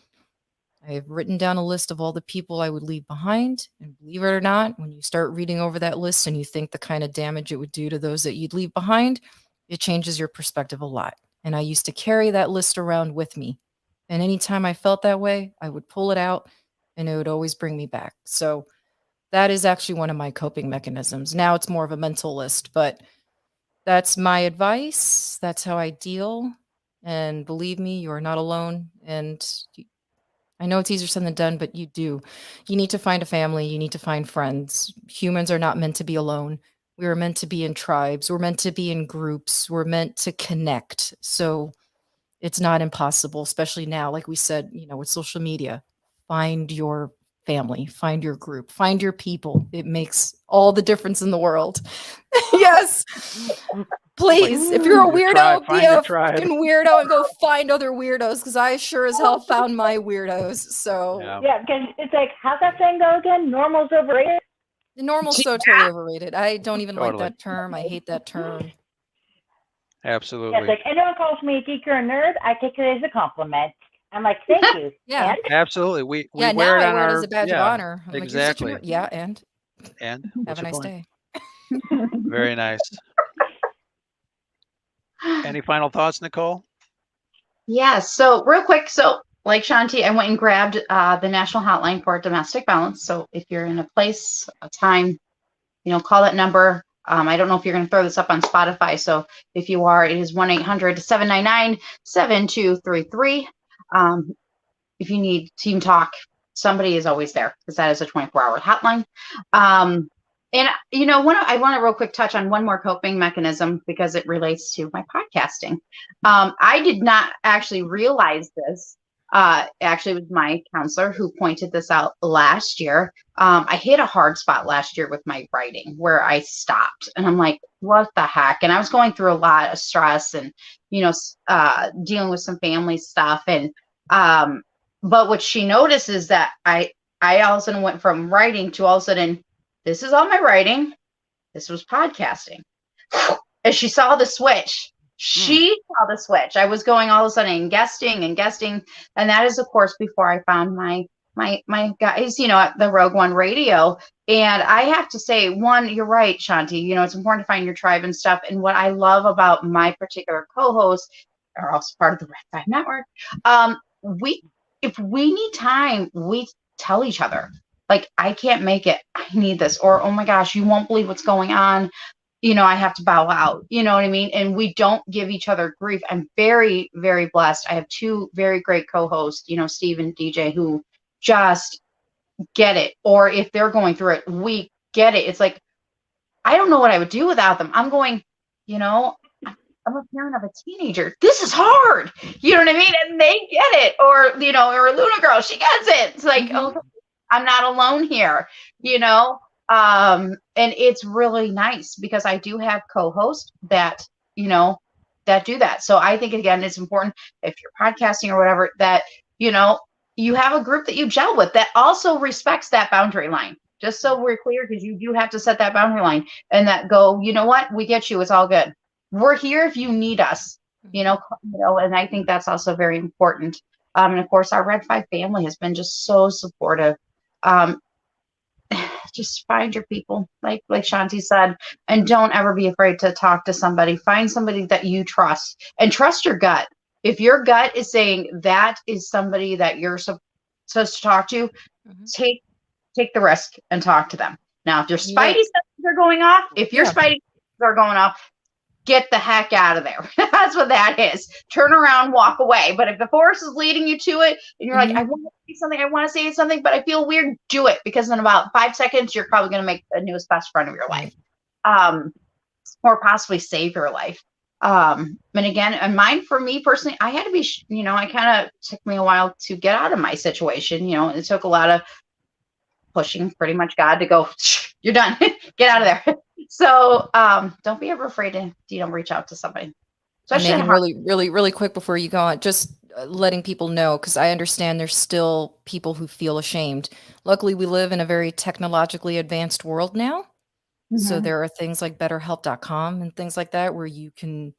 I have written down a list of all the people I would leave behind. And believe it or not, when you start reading over that list and you think the kind of damage it would do to those that you'd leave behind, it changes your perspective a lot. And I used to carry that list around with me. And anytime I felt that way, I would pull it out and it would always bring me back. So that is actually one of my coping mechanisms. Now it's more of a mental list, but that's my advice. That's how I deal. And believe me, you are not alone. And I know it's easier said than done, but you do. You need to find a family. You need to find friends. Humans are not meant to be alone. We are meant to be in tribes. We're meant to be in groups. We're meant to connect. So it's not impossible, especially now, like we said, with social media. Find your family, find your group, find your people. It makes all the difference in the world. Yes. Please, if you're a weirdo, be a fucking weirdo and go find other weirdos, because I sure as hell found my weirdos. So yeah, because it's like, how's that saying go again? Normal's overrated. The normal's so totally overrated. I don't even like that term. I hate that term. Absolutely. Yeah, it's like, anyone calls me a geek or a nerd, I take it as a compliment. I'm like, thank you. Yeah, and? Absolutely. We wear it I on wear it as a badge of honor. I'm exactly. Like, yeah, and have a nice day. Very nice. Any final thoughts, Nicole? Yeah. So real quick. So like Shanti, I went and grabbed the National Hotline for Domestic Violence. So if you're in a place, a time, call that number. I don't know if you're going to throw this up on Spotify. So if you are, it is 1-800-799-7233. If you need team talk, somebody is always there, because that is a 24-hour hotline. And, I want to real quick touch on one more coping mechanism, because it relates to my podcasting. I did not actually realize this. Actually, it was my counselor who pointed this out last year. I hit a hard spot last year with my writing, where I stopped, and I'm like, what the heck? And I was going through a lot of stress and, dealing with some family stuff. And, but what she noticed is that I all of a sudden went from writing to all of a sudden, this is all my writing. This was podcasting. And she saw the switch. She saw the switch. I was going all of a sudden and guesting. And that is, of course, before I found my my guys, at the Rogue One Radio. And I have to say, one, you're right, Shanti. It's important to find your tribe and stuff. And what I love about my particular co-host, are also part of the Red 5 Network, we if we need time, we tell each other. Like, I can't make it. I need this. Or, oh my gosh, you won't believe what's going on. I have to bow out. You know what I mean? And we don't give each other grief. I'm very, very blessed. I have two very great co-hosts, Steve and DJ, who just get it. Or if they're going through it, we get it. It's like, I don't know what I would do without them. I'm going, I'm a parent of a teenager. This is hard. You know what I mean? And they get it. Or, or Luna Girl, she gets it. It's like, oh, I'm not alone here, and it's really nice because I do have co-hosts that, that do that. So I think, again, it's important if you're podcasting or whatever, that, you have a group that you gel with that also respects that boundary line. Just so we're clear, because you do have to set that boundary line and that go, you know what, we get you. It's all good. We're here if you need us, and I think that's also very important. And of course, our Red 5 family has been just so supportive. Just find your people, like Shanti said, and don't ever be afraid to talk to somebody. Find somebody that you trust, and trust your gut. If your gut is saying that is somebody that you're supposed to talk to, take the risk and talk to them. Now, if your spidey senses are going off, get the heck out of there. That's what that is. Turn around, walk away. But if the force is leading you to it, and you're like, I want to say something, but I feel weird, do it. Because in about 5 seconds, you're probably going to make the newest best friend of your life. Or possibly save your life. And again, and mine, for me personally, I had to be, I kind of took me a while to get out of my situation. It took a lot of pushing pretty much God to go, you're done, get out of there. So don't be ever afraid to reach out to somebody. Megan, really quick before you go on, just letting people know, because I understand there's still people who feel ashamed. Luckily, we live in a very technologically advanced world now. So there are things like betterhelp.com and things like that where you can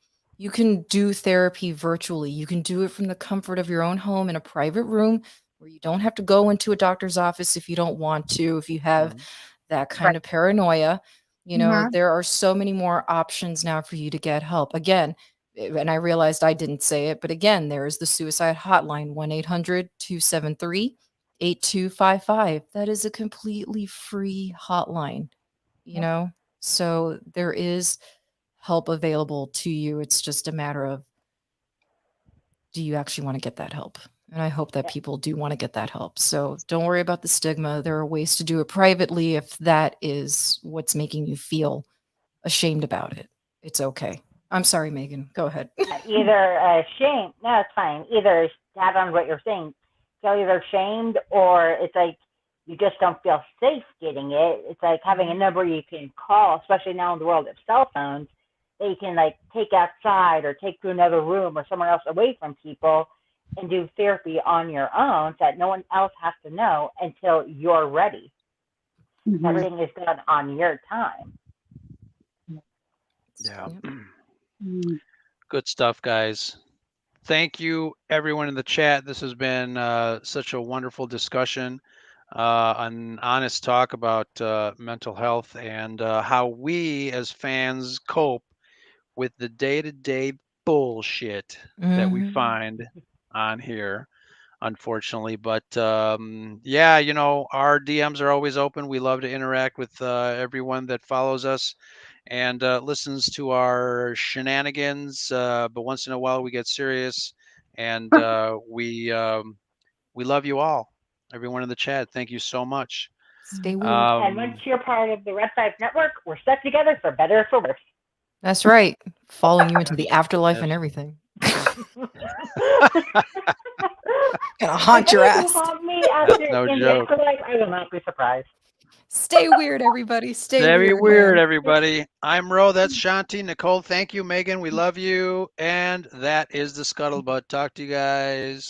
do therapy virtually. You can do it from the comfort of your own home in a private room where you don't have to go into a doctor's office if you don't want to, if you have that kind of paranoia. There are so many more options now for you to get help. Again, and I realized I didn't say it, but again, there is the suicide hotline, 1-800-273-8255. That is a completely free hotline, so there is help available to you. It's just a matter of, do you actually want to get that help? And I hope that people do want to get that help. So don't worry about the stigma. There are ways to do it privately if that is what's making you feel ashamed about it. It's okay. I'm sorry, Megan. Go ahead. Either shame. No, it's fine. Either add on what you're saying. Feel either shamed, or it's like you just don't feel safe getting it. It's like having a number you can call, especially now in the world of cell phones, that you can like take outside or take to another room or somewhere else away from people and do therapy on your own, so that no one else has to know until you're ready. Everything is done on your time. Yeah. Good stuff, guys. Thank you, everyone in the chat. This has been such a wonderful discussion, an honest talk about mental health and how we as fans cope with the day-to-day bullshit that we find on here, unfortunately. But our DMs are always open. We love to interact with everyone that follows us and listens to our shenanigans. But once in a while we get serious, and we love you all, everyone in the chat. Thank you so much. Stay weird. And once you're part of the Red 5 Network, we're stuck together for better or for worse. That's right. Following you into the afterlife and everything. Gonna haunt your ass. Haunt me after No in joke. the afterlife, I will not be surprised. Stay weird, everybody. Stay Very weird. weird, Man. everybody. I'm Ro. That's Shanti. Nicole, thank you. Megan, we love you. And that is the Scuttlebutt. Talk to you guys.